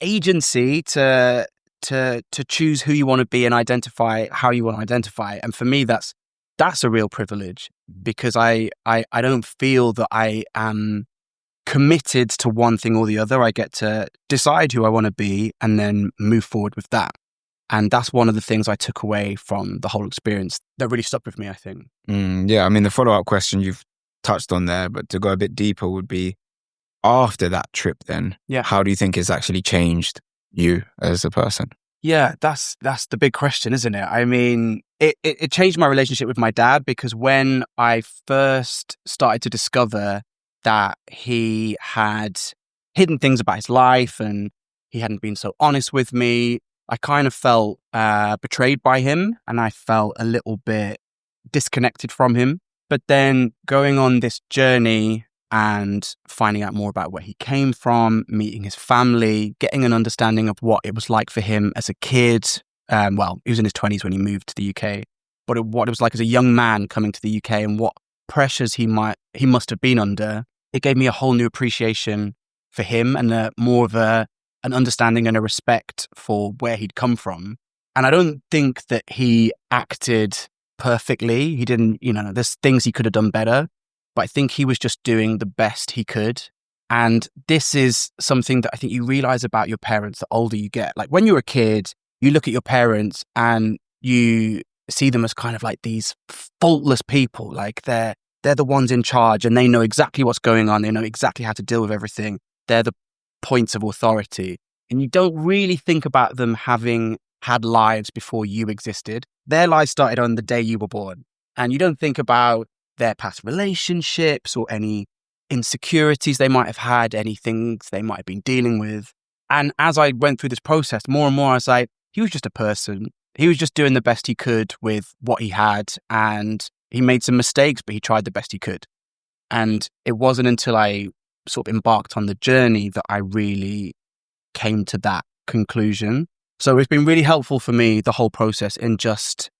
agency to choose who you want to be and identify how you want to identify. And for me, that's a real privilege, because I don't feel that I am committed to one thing or the other. I get to decide who I want to be and then move forward with that. And that's one of the things I took away from the whole experience that really stuck with me, I think. Yeah, I mean, the follow-up question you've touched on there, but to go a bit deeper would be, after that trip then, how do you think it's actually changed you as a person? Yeah, that's the big question, isn't it? I mean, it changed my relationship with my dad, because when I first started to discover that he had hidden things about his life and he hadn't been so honest with me, I kind of felt betrayed by him, and I felt a little bit disconnected from him. But then going on this journey and finding out more about where he came from, meeting his family, getting an understanding of what it was like for him as a kid. He was in his 20s when he moved to the UK, but what it was like as a young man coming to the UK and what pressures he must have been under. It gave me a whole new appreciation for him and more of an understanding and a respect for where he'd come from. And I don't think that he acted perfectly. He didn't, there's things he could have done better, but I think he was just doing the best he could. And this is something that I think you realize about your parents the older you get. Like, when you're a kid, you look at your parents and you see them as kind of like these faultless people. Like, they're the ones in charge and they know exactly what's going on. They know exactly how to deal with everything. They're the points of authority. And you don't really think about them having had lives before you existed. Their lives started on the day you were born. And you don't think about their past relationships or any insecurities they might have had, any things they might have been dealing with. And as I went through this process, more and more, I was like, he was just a person. He was just doing the best he could with what he had. And he made some mistakes, but he tried the best he could. And it wasn't until I sort of embarked on the journey that I really came to that conclusion. So it's been really helpful for me, the whole process, in just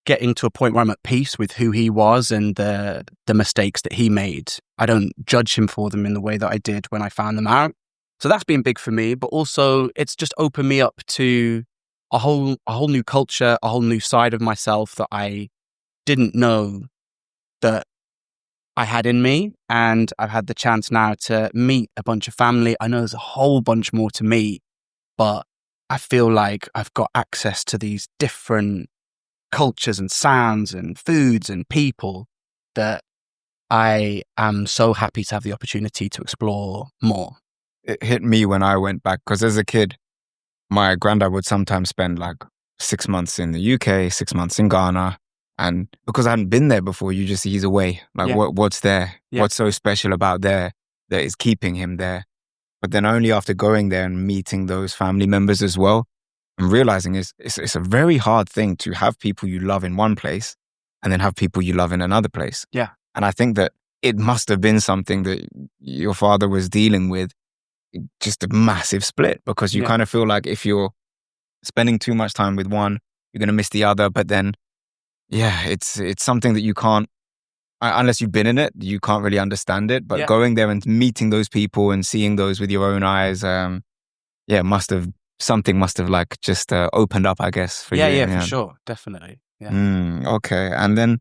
getting to a point where I'm at peace with who he was and the mistakes that he made. I don't judge him for them in the way that I did when I found them out. So that's been big for me, but also it's just opened me up to a whole new culture, a whole new side of myself that I didn't know that I had in me. And I've had the chance now to meet a bunch of family. I know there's a whole bunch more to meet, but I feel like I've got access to these different cultures and sounds and foods and people that I am so happy to have the opportunity to explore more. It hit me when I went back, because as a kid, my granddad would sometimes spend like 6 months in the UK, 6 months in Ghana. And because I hadn't been there before, you just see he's away. Like, what's there? Yeah. What's so special about there that is keeping him there? But then only after going there and meeting those family members as well, and realizing it's a very hard thing to have people you love in one place and then have people you love in another place. Yeah. And I think that it must have been something that your father was dealing with, just a massive split, because you kind of feel like if you're spending too much time with one, you're going to miss the other. But then yeah, it's something that you can't, unless you've been in it, you can't really understand it. But Yeah. going there and meeting those people and seeing those with your own eyes, something must have like just opened up, I guess, for you. Yeah, for sure. Definitely. Yeah. Okay. And then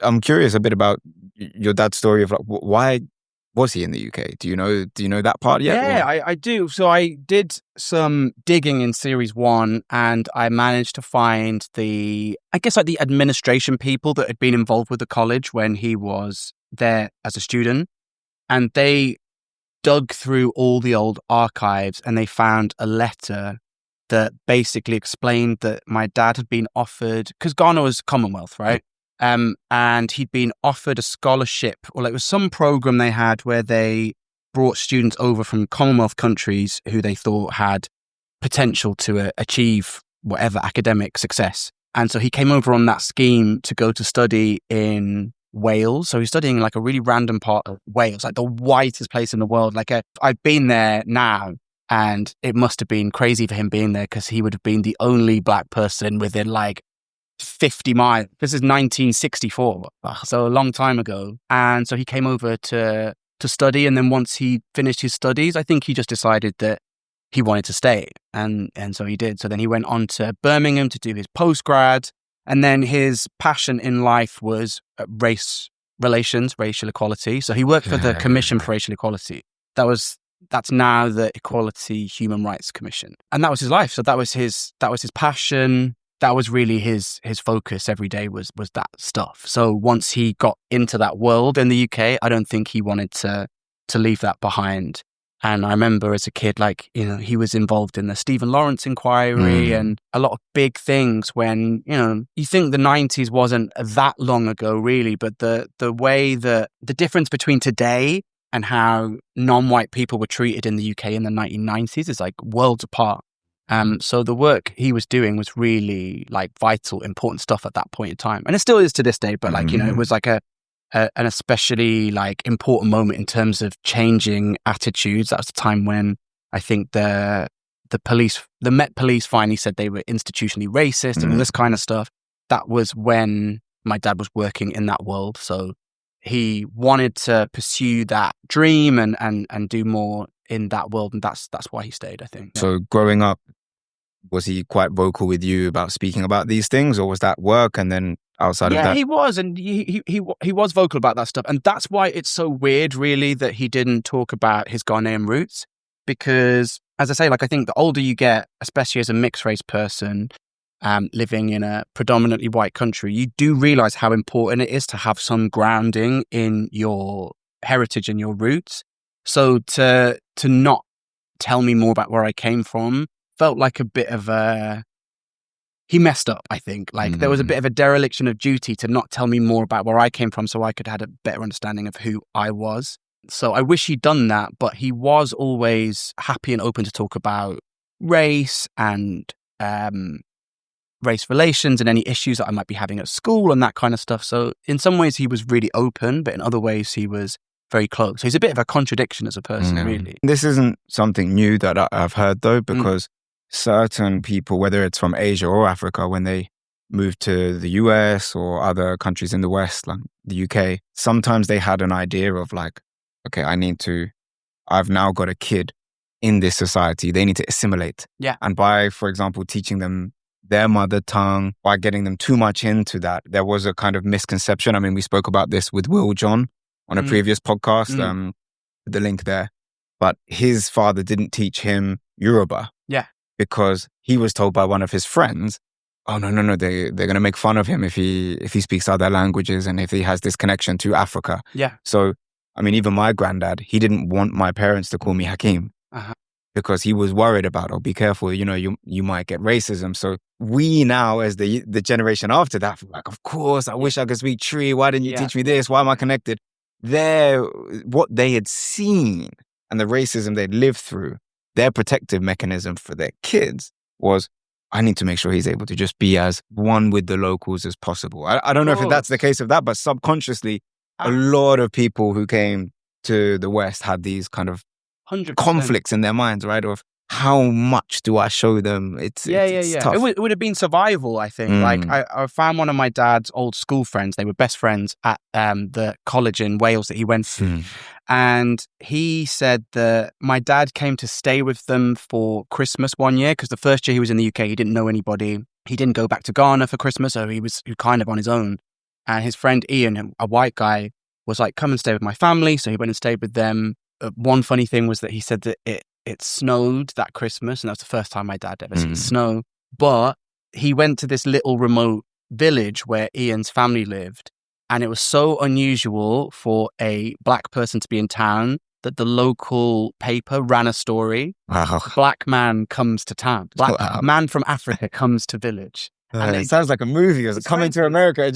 I'm curious a bit about your dad's story of like, why was he in the UK? Do you know that part yet? Yeah, I do. So I did some digging in series 1 and I managed to find the administration people that had been involved with the college when he was there as a student. And they dug through all the old archives and they found a letter that basically explained that my dad had been offered, because Ghana was Commonwealth, right? And he'd been offered a scholarship, or like it was some program they had where they brought students over from Commonwealth countries who they thought had potential to achieve whatever academic success. And so he came over on that scheme to go to study in Wales. So he's studying like a really random part of Wales, like the whitest place in the world. I've been there now, and it must have been crazy for him being there because he would have been the only black person within like 50 miles. This is 1964, so a long time ago. And so he came over to study, and then once he finished his studies, I think he just decided that he wanted to stay, and so he did. So then he went on to Birmingham to do his postgrad, and then his passion in life was race relations, racial equality. So he worked for the Commission for Racial Equality. That's now the Equality Human Rights Commission, and that was his life. So that was his passion. That was really his focus every day was that stuff. So once he got into that world in the UK, I don't think he wanted to leave that behind. And I remember as a kid, he was involved in the Stephen Lawrence inquiry and a lot of big things when, you think the 90s wasn't that long ago really, but the way that the difference between today and how non-white people were treated in the UK in the 1990s is like worlds apart. So the work he was doing was really like vital, important stuff at that point in time. And it still is to this day, but it was like an especially like important moment in terms of changing attitudes. That was the time when I think the Met Police finally said they were institutionally racist and all this kind of stuff. That was when my dad was working in that world. So he wanted to pursue that dream and do more in that world. And that's why he stayed, I think. So growing up, was he quite vocal with you about speaking about these things, or was that work and then outside of that? Yeah, he was, and he was vocal about that stuff. And that's why it's so weird, really, that he didn't talk about his Ghanaian roots. Because, as I say, I think the older you get, especially as a mixed race person, living in a predominantly white country, you do realize how important it is to have some grounding in your heritage and your roots. So to not tell me more about where I came from felt like a bit of he messed up, I think. There was a bit of a dereliction of duty to not tell me more about where I came from so I could have a better understanding of who I was. So I wish he'd done that, but he was always happy and open to talk about race and race relations and any issues that I might be having at school and that kind of stuff. So in some ways he was really open, but in other ways he was very close. So he's a bit of a contradiction as a person, really. This isn't something new that I've heard, though, because certain people, whether it's from Asia or Africa, when they move to the US or other countries in the West, like the UK, sometimes they had an idea of like, okay, I've now got a kid in this society. They need to assimilate. Yeah. And by, for example, teaching them their mother tongue, by getting them too much into that, there was a kind of misconception. I mean, we spoke about this with Will John on a previous podcast, the link there. But his father didn't teach him Yoruba. Yeah. Because he was told by one of his friends, oh, no, they're going to make fun of him if he speaks other languages and if he has this connection to Africa. Yeah. So, I mean, even my granddad, he didn't want my parents to call me Hakeem because he was worried about, oh, be careful, you might get racism. So we now, as the generation after that, like, of course, I wish I could speak Tree. Why didn't you teach me this? Why am I connected? What they had seen and the racism they'd lived through, their protective mechanism for their kids was, I need to make sure he's able to just be as one with the locals as possible. I don't know if that's the case of that, but subconsciously, a lot of people who came to the West had these kind of 100%. conflicts in their minds, right? Of how much do I show them? It's tough. It would have been survival, I think. Like I found one of my dad's old school friends. They were best friends at the college in Wales that he went to. And he said that my dad came to stay with them for Christmas one year because the first year he was in the UK, he didn't know anybody. He didn't go back to Ghana for Christmas, so he was kind of on his own. And his friend Ian, a white guy, was like, come and stay with my family. So he went and stayed with them. One funny thing was that he said that it snowed that Christmas, and that was the first time my dad ever seen snow. But he went to this little remote village where Ian's family lived, and it was so unusual for a black person to be in town that the local paper ran a story. Wow. Black man comes to town. Black man from Africa comes to village. And it sounds like a movie. It's coming to America. I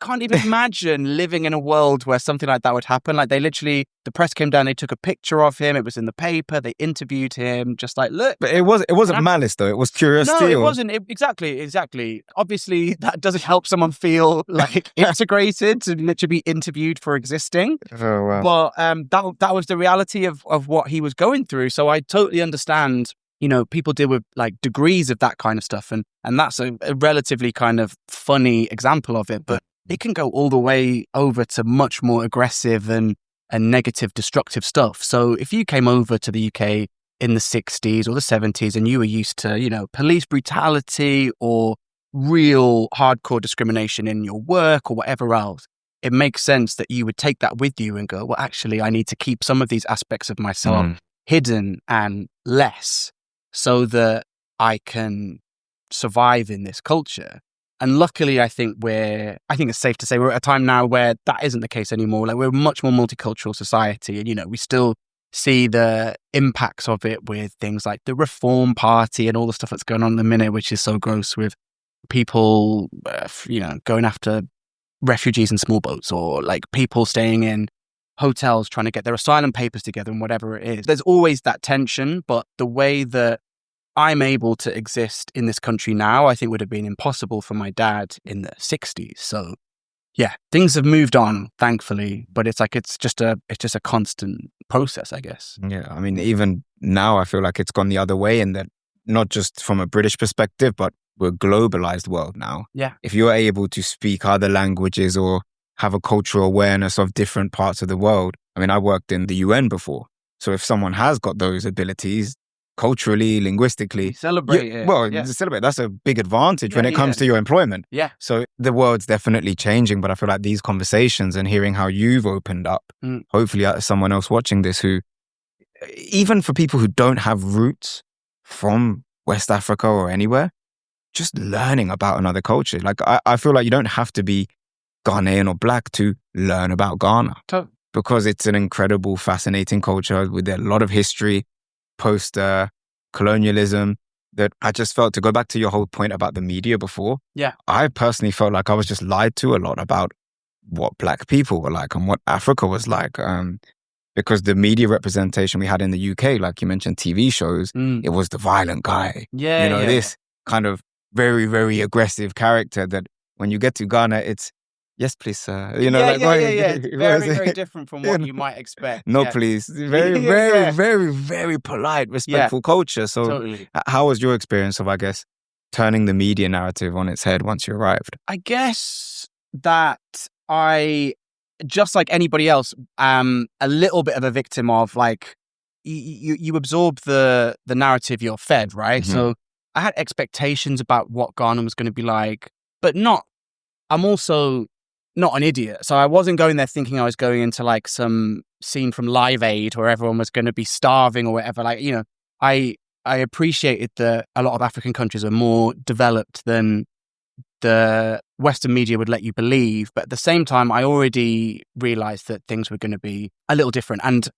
can't even imagine living in a world where something like that would happen. Like the press came down, they took a picture of him. It was in the paper. They interviewed him. Just like, look. But it wasn't malice though. It was curiosity. No, it wasn't. Exactly. Obviously, that doesn't help someone feel like integrated to be interviewed for existing. Oh wow. But that was the reality of what he was going through. So I totally understand. You know, people deal with like degrees of that kind of stuff. And that's a relatively kind of funny example of it. But it can go all the way over to much more aggressive and negative, destructive stuff. So if you came over to the UK in the 60s or the 70s and you were used to, you know, police brutality or real hardcore discrimination in your work or whatever else, it makes sense that you would take that with you and go, well, actually, I need to keep some of these aspects of myself hidden and less, so that I can survive in this culture. And luckily, I think it's safe to say we're at a time now where that isn't the case anymore. Like, we're a much more multicultural society. And, you know, we still see the impacts of it with things like the Reform Party and all the stuff that's going on in the minute, which is so gross, with people, going after refugees in small boats, or like people staying in hotels trying to get their asylum papers together and whatever it is. There's always that tension, but the way that I'm able to exist in this country now, I think would have been impossible for my dad in the 60s. So yeah, things have moved on, thankfully, but it's just a constant process, I guess. Yeah, I mean, even now I feel like it's gone the other way, in that not just from a British perspective, but we're a globalized world now. Yeah. If you're able to speak other languages or have a cultural awareness of different parts of the world. I mean, I worked in the UN before. So if someone has got those abilities, culturally, linguistically, celebrate it. Well, celebrate. That's a big advantage when it comes to your employment. Yeah. So the world's definitely changing, but I feel like these conversations and hearing how you've opened up, hopefully someone else watching this who, even for people who don't have roots from West Africa or anywhere, just learning about another culture. Like, I feel like you don't have to be Ghanaian or black to learn about Ghana, because it's an incredible, fascinating culture with a lot of history, post-colonialism, that I just felt, to go back to your whole point about the media before, I personally felt like I was just lied to a lot about what black people were like and what Africa was like, because the media representation we had in the UK, like you mentioned, TV shows, it was the violent guy. This kind of very, very aggressive character that when you get to Ghana, it's, yes, please, sir. Very, very different from what you might expect. No, please. Very, very, very, very polite, respectful culture. So totally. How was your experience of, I guess, turning the media narrative on its head once you arrived? I guess that I, just like anybody else, am a little bit of a victim of, like, you absorb the narrative you're fed, right? So I had expectations about what Ghana was going to be like, but I'm also not an idiot. So I wasn't going there thinking I was going into like some scene from Live Aid where everyone was going to be starving or whatever. Like, I appreciated that a lot of African countries are more developed than the Western media would let you believe. But at the same time, I already realized that things were going to be a little different. And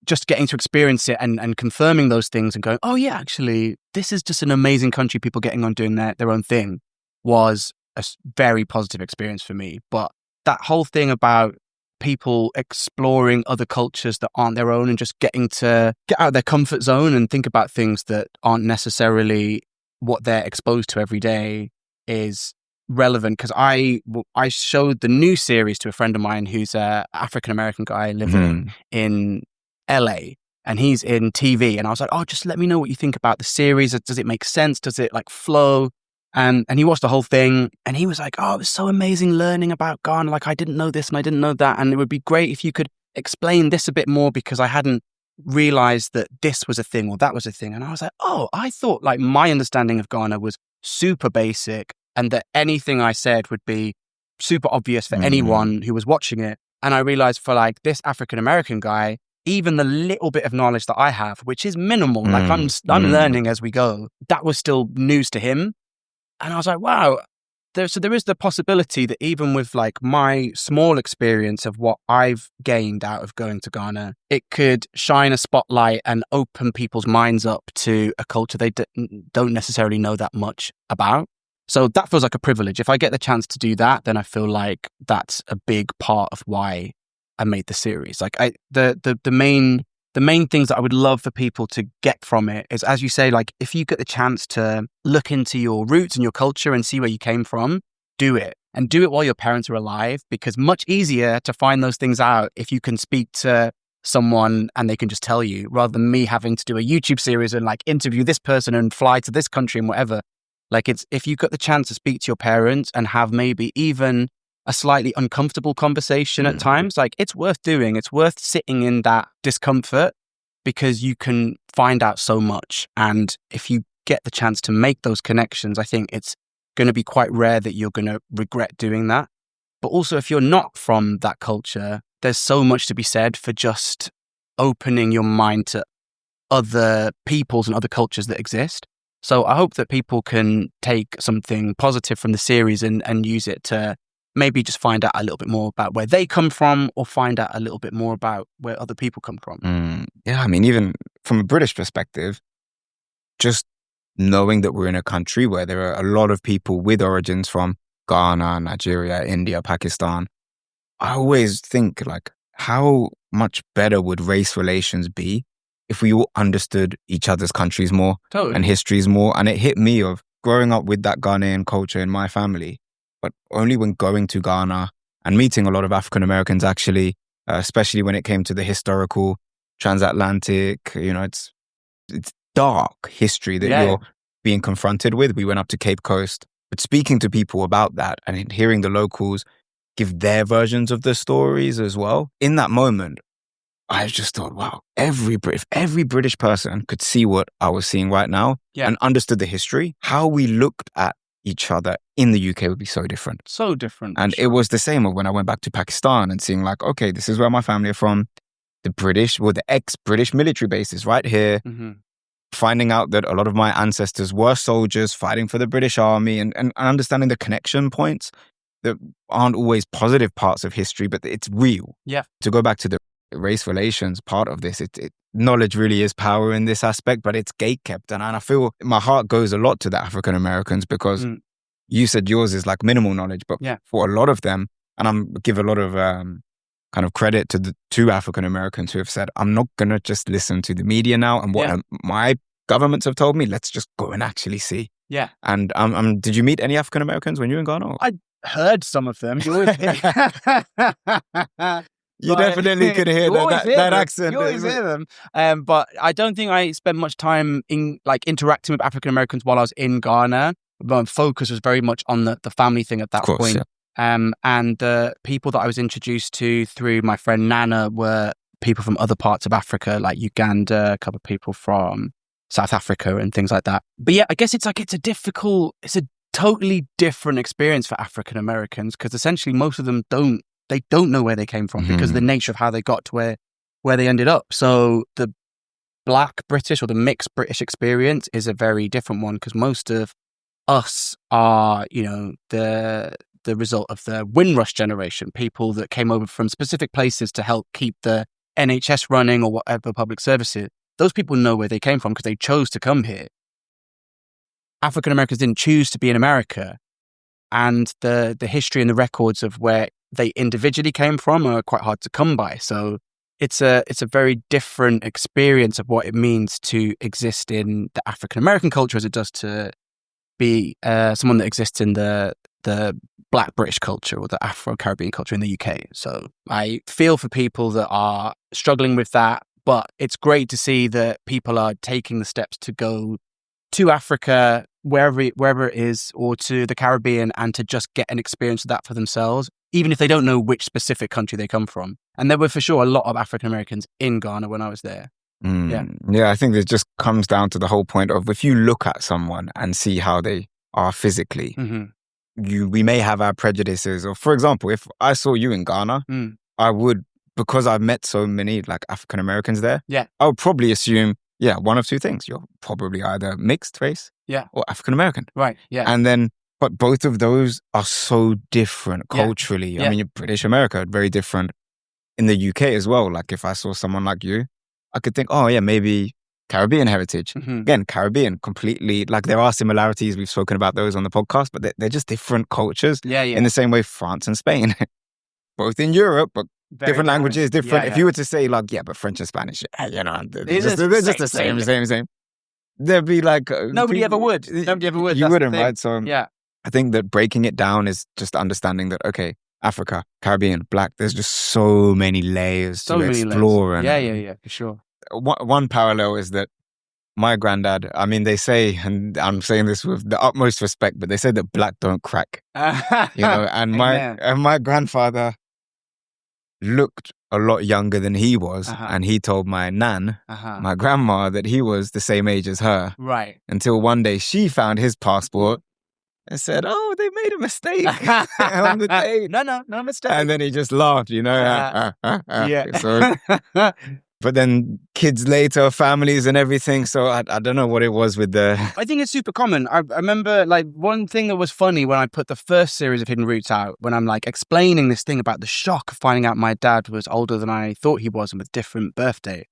just getting to experience it and confirming those things and going, oh yeah, actually, this is just an amazing country, people getting on doing their own thing, was a very positive experience for me. But that whole thing about people exploring other cultures that aren't their own and just getting to get out of their comfort zone and think about things that aren't necessarily what they're exposed to every day is relevant. Because I showed the new series to a friend of mine who's an African-American guy living in LA. and he's in TV. And I was like, oh, just let me know what you think about the series. Does it make sense? Does it like flow? And he watched the whole thing, and he was like, oh, it was so amazing learning about Ghana. Like, I didn't know this and I didn't know that. And it would be great if you could explain this a bit more, because I hadn't realized that this was a thing or that was a thing. And I was like, oh, I thought like my understanding of Ghana was super basic, and that anything I said would be super obvious for anyone who was watching it. And I realized for like this African-American guy, even the little bit of knowledge that I have, which is minimal, like I'm learning as we go, that was still news to him. And I was like, wow. So there is the possibility that even with like my small experience of what I've gained out of going to Ghana, it could shine a spotlight and open people's minds up to a culture they don't necessarily know that much about. So that feels like a privilege. If I get the chance to do that, then I feel like that's a big part of why I made the series. Like the main things that I would love for people to get from it is, as you say, like if you get the chance to look into your roots and your culture and see where you came from, do it. And do it while your parents are alive, because much easier to find those things out if you can speak to someone and they can just tell you, rather than me having to do a YouTube series and like interview this person and fly to this country and whatever. Like it's, if you got the chance to speak to your parents and have maybe even a slightly uncomfortable conversation at times, like it's worth doing. It's worth sitting in that discomfort, because you can find out so much. And if you get the chance to make those connections, I think it's going to be quite rare that you're going to regret doing that. But also, if you're not from that culture, there's so much to be said for just opening your mind to other peoples and other cultures that exist. So I hope that people can take something positive from the series and use it to maybe just find out a little bit more about where they come from, or find out a little bit more about where other people come from. Yeah, I mean, even from a British perspective, just knowing that we're in a country where there are a lot of people with origins from Ghana, Nigeria, India, Pakistan, I always think like, how much better would race relations be if we all understood each other's countries more and histories more? And it hit me of growing up with that Ghanaian culture in my family, but only when going to Ghana and meeting a lot of African Americans, actually, especially when it came to the historical transatlantic, it's dark history that you're being confronted with. We went up to Cape Coast, but speaking to people about that and hearing the locals give their versions of the stories as well, in that moment, I just thought, wow, if every British person could see what I was seeing right now and understood the history, how we looked at each other in the UK would be so different. So different. And it was the same when I went back to Pakistan and seeing like, okay, this is where my family are from. The British, the ex-British military bases right here. Finding out that a lot of my ancestors were soldiers fighting for the British Army, and understanding the connection points that aren't always positive parts of history, but it's real. Yeah. To go back to the race relations part of this, knowledge really is power in this aspect, but it's gatekept. And I feel my heart goes a lot to the African Americans, because you said yours is like minimal knowledge, but for a lot of them, and I'm give a lot of kind of credit to the two African Americans who have said, I'm not going to just listen to the media now and what my governments have told me. Let's just go and actually see. Yeah. And did you meet any African Americans when you were in Ghana? I heard some of them. You definitely could hear that accent. You always hear them. But I don't think I spent much time in like interacting with African Americans while I was in Ghana. My focus was very much on the family thing at that point. Yeah. And the people that I was introduced to through my friend Nana were people from other parts of Africa, like Uganda, a couple of people from South Africa and things like that. But yeah, I guess it's a totally different experience for African Americans, because essentially most of them don't know where they came from because of the nature of how they got to where they ended up. So the Black British or the mixed British experience is a very different one, because most of us are, the result of the Windrush generation, people that came over from specific places to help keep the NHS running or whatever public services. Those people know where they came from because they chose to come here. African Americans didn't choose to be in America, and the history and the records of where they individually came from are quite hard to come by. So it's a very different experience of what it means to exist in the African American culture as it does to be someone that exists in the Black British culture or the Afro-Caribbean culture in the UK. So I feel for people that are struggling with that, But it's great to see that people are taking the steps to go to Africa, wherever it is, or to the Caribbean, and to just get an experience of that for themselves, even if they don't know which specific country they come from. And there were for sure a lot of African Americans in Ghana when I was there. Yeah, I think it just comes down to the whole point of if you look at someone and see how they are physically, we may have our prejudices. Or for example, if I saw you in Ghana, I would, because I've met so many like African Americans there, I would probably assume, one of two things. You're probably either mixed race or African American. Right, yeah. And then, but both of those are so different culturally. I mean, you're British America, very different in the UK as well. Like if I saw someone like you, I could think, oh yeah, maybe Caribbean heritage. Again, Caribbean, completely, like there are similarities. We've spoken about those on the podcast, but they're just different cultures. In the same way, France and Spain, both in Europe, but very different languages, different. If you were to say like, but French and Spanish, they're just the same. There'd be like... Nobody ever would. You wouldn't, right? So I think that breaking it down is just understanding that, okay, Africa, Caribbean, Black, there's just so many layers to explore. Layers. And for sure. One parallel is that my granddad, I mean, they say, and I'm saying this with the utmost respect, but they say that Black don't crack. And my grandfather looked a lot younger than he was, and he told my nan, my grandma, that he was the same age as her. Right. Until one day she found his passport and said, "Oh, they made a mistake on the date." No mistake. And then he just laughed, So, but then kids later, families and everything. So I don't know what it was with the... I think it's super common. I remember like one thing that was funny when I put the first series of Hidden Roots out, when I'm like explaining this thing about the shock of finding out my dad was older than I thought he was and with different birthday.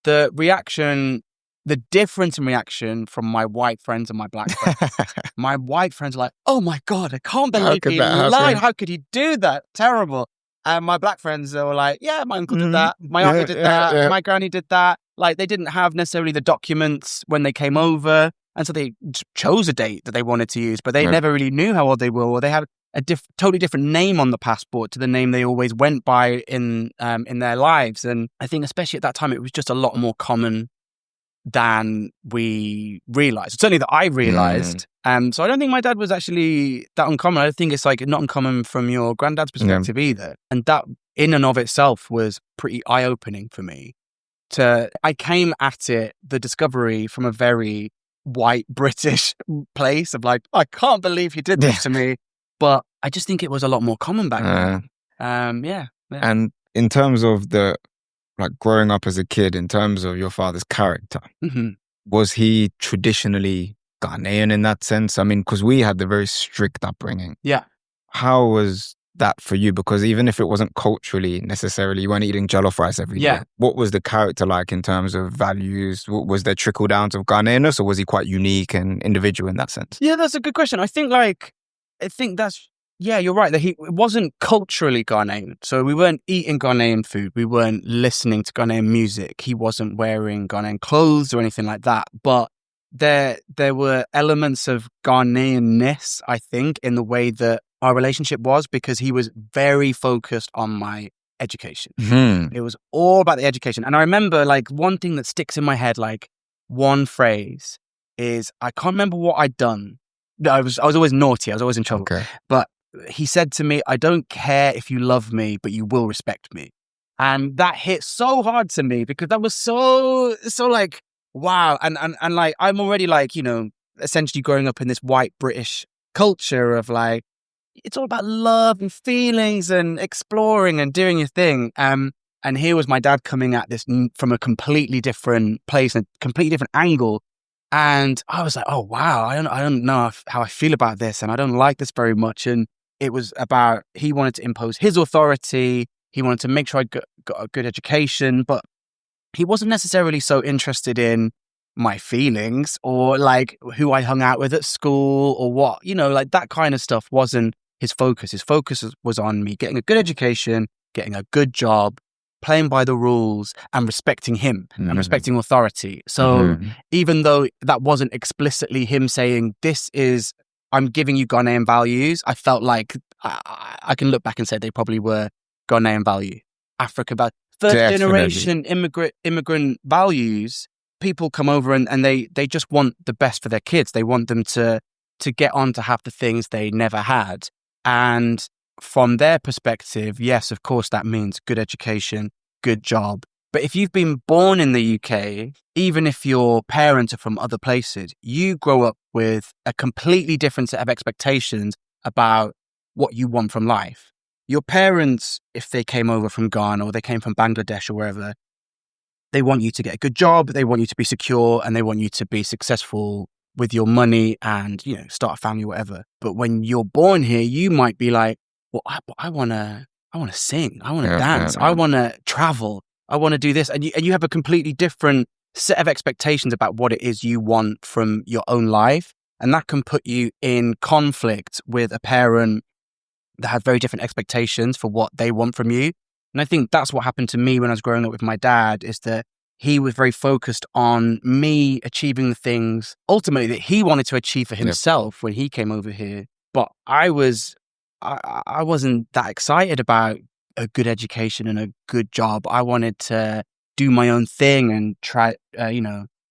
The difference in reaction from my white friends and my Black friends. My white friends are like, "Oh my God, I can't believe he lied. How could he do that? Terrible." And my Black friends were like, "Yeah, my uncle did that. My uncle did that. My granny did that." Like they didn't have necessarily the documents when they came over. And so they chose a date that they wanted to use, but they never really knew how old they were, or they had a totally different name on the passport to the name they always went by in their lives. And I think especially at that time, it was just a lot more common than we realized. Certainly that I realized. So I don't think my dad was actually that uncommon. I don't think it's like not uncommon from your granddad's perspective either. And that in and of itself was pretty eye-opening for me. I came at it, the discovery, from a very white British place of like, I can't believe he did this to me. But I just think it was a lot more common back then. And in terms of like growing up as a kid, in terms of your father's character, was he traditionally Ghanaian in that sense? I mean, because we had the very strict upbringing. Yeah. How was that for you? Because even if it wasn't culturally necessarily, you weren't eating jollof rice every day. What was the character like in terms of values? Was there trickle downs of Ghanaianness, or was he quite unique and individual in that sense? Yeah, that's a good question. I think that's... Yeah, you're right. It wasn't culturally Ghanaian. So we weren't eating Ghanaian food. We weren't listening to Ghanaian music. He wasn't wearing Ghanaian clothes or anything like that. But there were elements of Ghanaianness, I think, in the way that our relationship was, because he was very focused on my education. It was all about the education. And I remember like one thing that sticks in my head, like one phrase is, I can't remember what I'd done. I was always naughty. I was always in trouble. But he said to me, "I don't care if you love me, but you will respect me." And that hit so hard to me, because that was so like, wow. And like, I'm already like, essentially growing up in this white British culture of like, it's all about love and feelings and exploring and doing your thing. And here was my dad coming at this from a completely different place and a completely different angle. And I was like, oh, wow, I don't know how I feel about this. And I don't like this very much. And it was about, he wanted to impose his authority. He wanted to make sure I got a good education, but he wasn't necessarily so interested in my feelings or like who I hung out with at school or what, like that kind of stuff wasn't his focus. His focus was on me getting a good education, getting a good job, playing by the rules and respecting him and respecting authority. So even though that wasn't explicitly him saying, I'm giving you Ghanaian values, I felt like I can look back and say they probably were Ghanaian value, Africa value. first Definitely. generation immigrant values, people come over and they just want the best for their kids. They want them to get on to have the things they never had. And from their perspective, yes, of course, that means good education, good job. But if you've been born in the UK, even if your parents are from other places, you grow up with a completely different set of expectations about what you want from life. Your parents, if they came over from Ghana or they came from Bangladesh or wherever, they want you to get a good job, they want you to be secure, and they want you to be successful with your money and, start a family, whatever. But when you're born here, you might be like, well, I want to sing, I want to dance, I want to travel, I want to do this. And you have a completely different set of expectations about what it is you want from your own life. And that can put you in conflict with a parent that had very different expectations for what they want from you. And I think that's what happened to me when I was growing up with my dad, is that he was very focused on me achieving the things ultimately that he wanted to achieve for himself when he came over here. But I wasn't that excited about a good education and a good job. I wanted to do my own thing and try,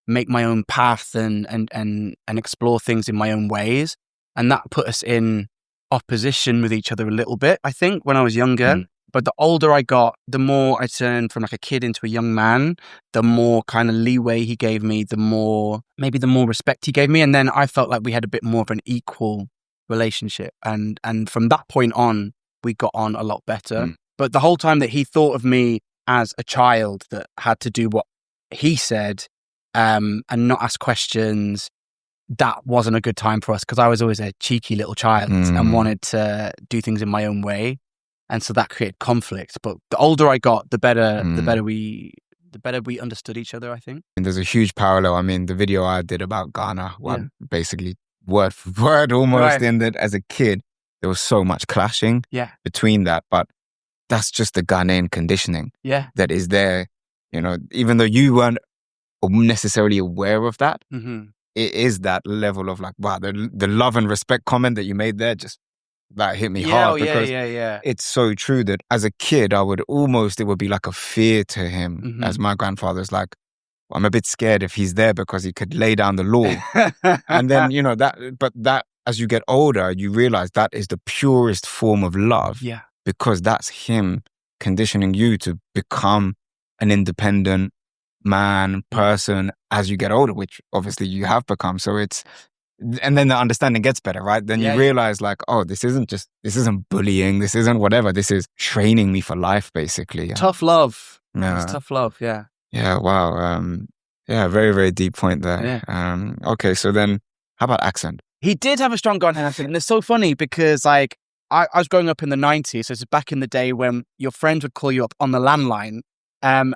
make my own path and explore things in my own ways. And that put us in opposition with each other a little bit, I think, when I was younger. But the older I got, the more I turned from like a kid into a young man, the more kind of leeway he gave me, the more respect he gave me. And then I felt like we had a bit more of an equal relationship. And from that point on, we got on a lot better. But the whole time that he thought of me as a child that had to do what he said and not ask questions, that wasn't a good time for us, because I was always a cheeky little child and wanted to do things in my own way. And so that created conflict. But the older I got, the better we understood each other, I think. And there's a huge parallel. I mean, the video I did about Ghana, basically word for word almost, in that as a kid, there was so much clashing between that. But that's just the Ghanaian conditioning that is there. Even though you weren't necessarily aware of that, it is that level of like, wow, the love and respect comment that you made there just that hit me hard, because it's so true that as a kid, it would be like a fear to him, as my grandfather's like, I'm a bit scared if he's there because he could lay down the law. And then, that as you get older, you realize that is the purest form of love, because that's him conditioning you to become an independent person as you get older, which obviously you have become. So and then the understanding gets better, right? Then you realize like, oh, this isn't bullying. This isn't whatever. This is training me for life, basically. Tough love. Yeah. It's tough love. Yeah. Yeah. Wow. Very, very deep point there. Yeah. Okay. So then how about accent? He did have a strong Ghanaian accent. And it's so funny because like I was growing up in the 90s. So it's back in the day when your friends would call you up on the landline. And,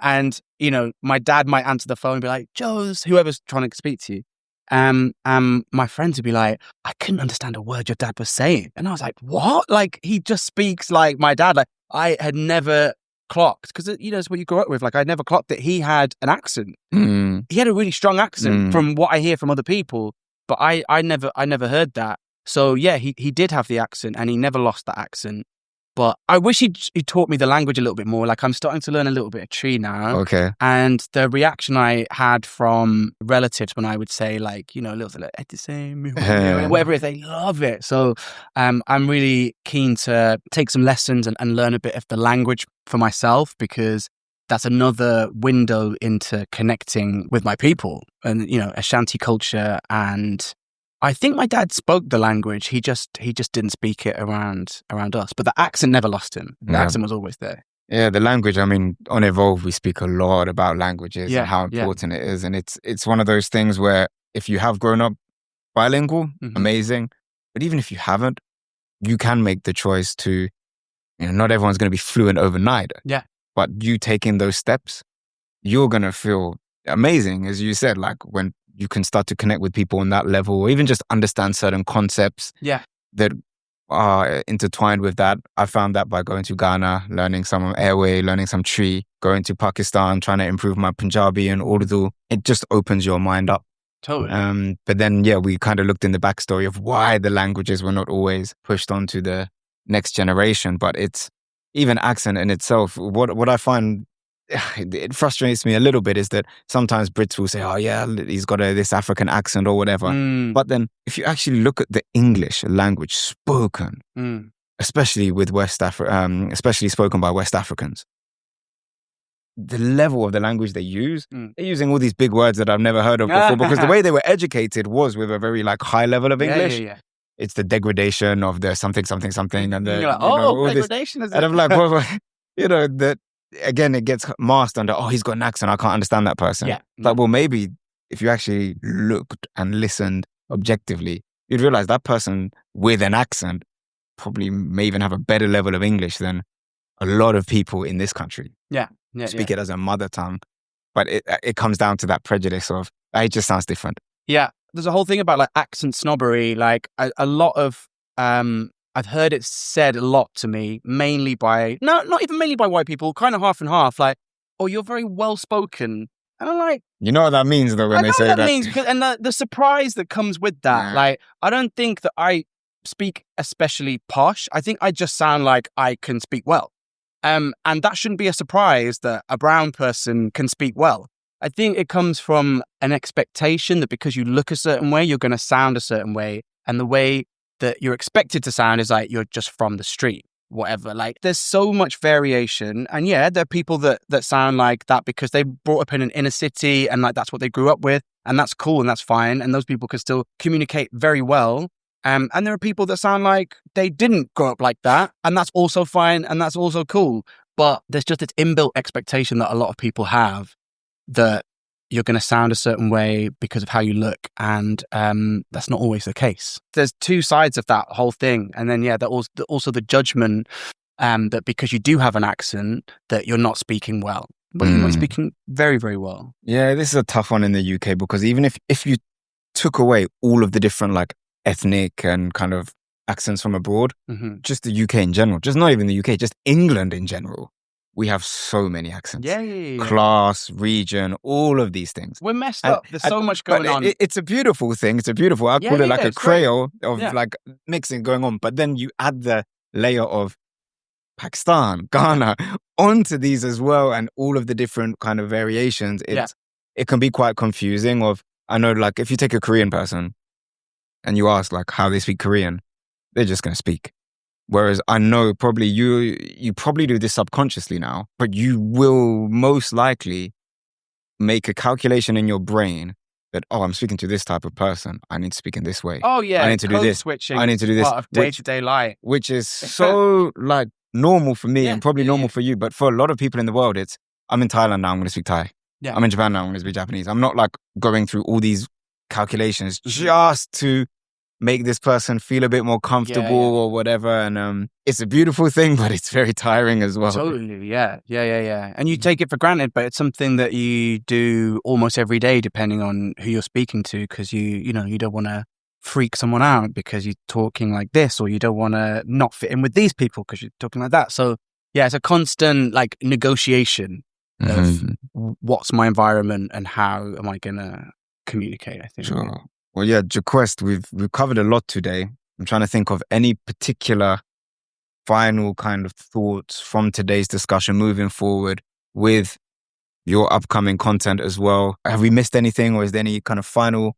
my dad might answer the phone and be like, Joe's, whoever's trying to speak to you. My friends would be like, I couldn't understand a word your dad was saying. And I was like, what? Like, he just speaks like my dad. Like, I had never clocked, because, it's what you grew up with. Like, I never clocked that he had an accent. He had a really strong accent from what I hear from other people, but I never heard that. So yeah, he did have the accent and he never lost that accent. But I wish he taught me the language a little bit more. Like, I'm starting to learn a little bit of Tree now. Okay. And the reaction I had from relatives when I would say, like, a little bit like, whatever it is, they love it. So I'm really keen to take some lessons and learn a bit of the language for myself, because that's another window into connecting with my people and, Ashanti culture. And I think my dad spoke the language. He just didn't speak it around us. But the accent never lost him. The accent was always there. Yeah, the language. I mean, on Evolve, we speak a lot about languages and how important it is. And it's one of those things where if you have grown up bilingual, amazing. But even if you haven't, you can make the choice to, not everyone's going to be fluent overnight. Yeah. But you taking those steps, you're going to feel amazing, as you said, like when you can start to connect with people on that level, or even just understand certain concepts that are intertwined with that. I found that by going to Ghana, learning some airway, learning some Tree, going to Pakistan, trying to improve my Punjabi and Urdu. It just opens your mind up. Totally. But then, we kind of looked in the backstory of why the languages were not always pushed onto the next generation. But it's even accent in itself. What I find it frustrates me a little bit is that sometimes Brits will say, oh yeah, he's got this African accent or whatever. But then if you actually look at the English language spoken, especially with especially spoken by West Africans, the level of the language they use, they're using all these big words that I've never heard of before because the way they were educated was with a very like high level of English. Yeah. It's the degradation of the something, and the, You're like, all degradation this. is And I'm like, well, that again, it gets masked under, oh, he's got an accent, I can't understand that person. Yeah. Like, well, maybe if you actually looked and listened objectively, you'd realize that person with an accent probably may even have a better level of English than a lot of people in this country. Speak it as a mother tongue. But it comes down to that prejudice of, it just sounds different. Yeah. There's a whole thing about like accent snobbery. Like a lot of, I've heard it said a lot to me, mainly by, not even mainly by white people, kind of half and half. Like, oh, you're very well spoken. And I'm like, you know what that means though when they say that? I know what that means, because, and the surprise that comes with that. Like, I don't think that I speak especially posh. I think I just sound like I can speak well. And that shouldn't be a surprise that a brown person can speak well. I think it comes from an expectation that because you look a certain way, you're going to sound a certain way. And the way that you're expected to sound is like you're just from the street, whatever. Like there's so much variation. And yeah, there are people that sound like that because they brought up in an inner city and like that's what they grew up with. And that's cool and that's fine. And those people can still communicate very well. And there are people that sound like they didn't grow up like that. And that's also fine. And that's also cool. But there's just this inbuilt expectation that a lot of people have that you're going to sound a certain way because of how you look. And that's not always the case. There's two sides of that whole thing. And then, also the judgment that because you do have an accent, that you're not speaking well. But you're not speaking very, very well. Yeah, this is a tough one in the UK because even if you took away all of the different like ethnic and kind of accents from abroad, just the UK in general, just not even the UK, just England in general, we have so many accents. Yeah. Class, region, all of these things. We're messed up. There's so much going on. It's a beautiful thing. It's a beautiful, I call it like a creole of like mixing going on. But then you add the layer of Pakistan, Ghana onto these as well, and all of the different kind of variations. It can be quite confusing. I know like if you take a Korean person and you ask like how they speak Korean, they're just going to speak. Whereas I know probably you probably do this subconsciously now, but you will most likely make a calculation in your brain that, oh, I'm speaking to this type of person. I need to speak in this way. Oh yeah, I need to do this. Switching. I need to do this. Part of day-to-day life, which is so like normal for me and probably normal for you, but for a lot of people in the world, it's I'm in Thailand now. I'm going to speak Thai. Yeah. I'm in Japan now. I'm going to speak Japanese. I'm not like going through all these calculations just to make this person feel a bit more comfortable or whatever. And it's a beautiful thing, but it's very tiring as well. Totally, yeah. And you take it for granted, but it's something that you do almost every day, depending on who you're speaking to, because you don't want to freak someone out because you're talking like this, or you don't want to not fit in with these people because you're talking like that. So yeah, it's a constant like negotiation of what's my environment and how am I going to communicate, I think. Sure. Well, yeah, Jaquest, we've covered a lot today. I'm trying to think of any particular final kind of thoughts from today's discussion moving forward with your upcoming content as well. Have we missed anything, or is there any kind of final?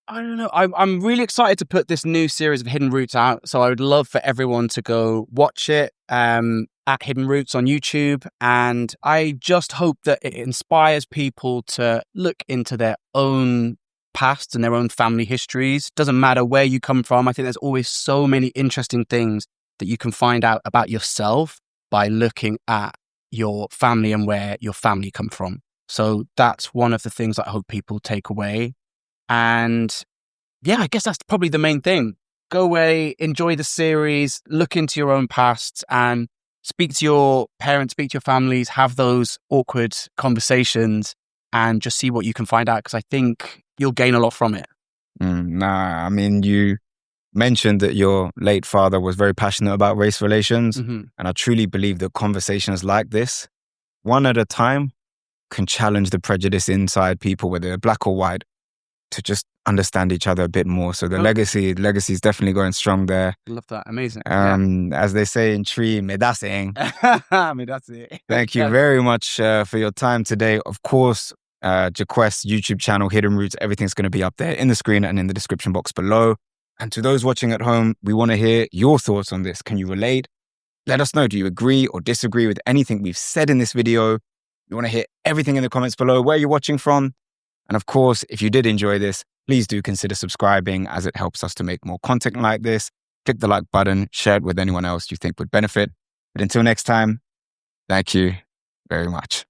I don't know. I'm really excited to put this new series of Hidden Roots out. So I would love for everyone to go watch it at Hidden Roots on YouTube. And I just hope that it inspires people to look into their own past and their own family histories. Doesn't matter where you come from. I think there's always so many interesting things that you can find out about yourself by looking at your family and where your family come from. So that's one of the things I hope people take away. And yeah, I guess that's probably the main thing. Go away, enjoy the series, look into your own past and speak to your parents, speak to your families, have those awkward conversations and just see what you can find out, because I think you'll gain a lot from it. I mean, you mentioned that your late father was very passionate about race relations. And I truly believe that conversations like this, one at a time, can challenge the prejudice inside people, whether they're black or white, to just understand each other a bit more. So the Totally. legacy is definitely going strong there. Love that. Amazing. As they say in Tree, medasing. I mean, that's it. Thank you very much for your time today. Of course, Jaquest's YouTube channel, Hidden Roots, everything's going to be up there in the screen and in the description box below. And to those watching at home, we want to hear your thoughts on this. Can you relate? Let us know. Do you agree or disagree with anything we've said in this video? We want to hear everything in the comments below, where you're watching from. And of course, if you did enjoy this, please do consider subscribing, as it helps us to make more content like this. Click the like button, share it with anyone else you think would benefit. But until next time, thank you very much.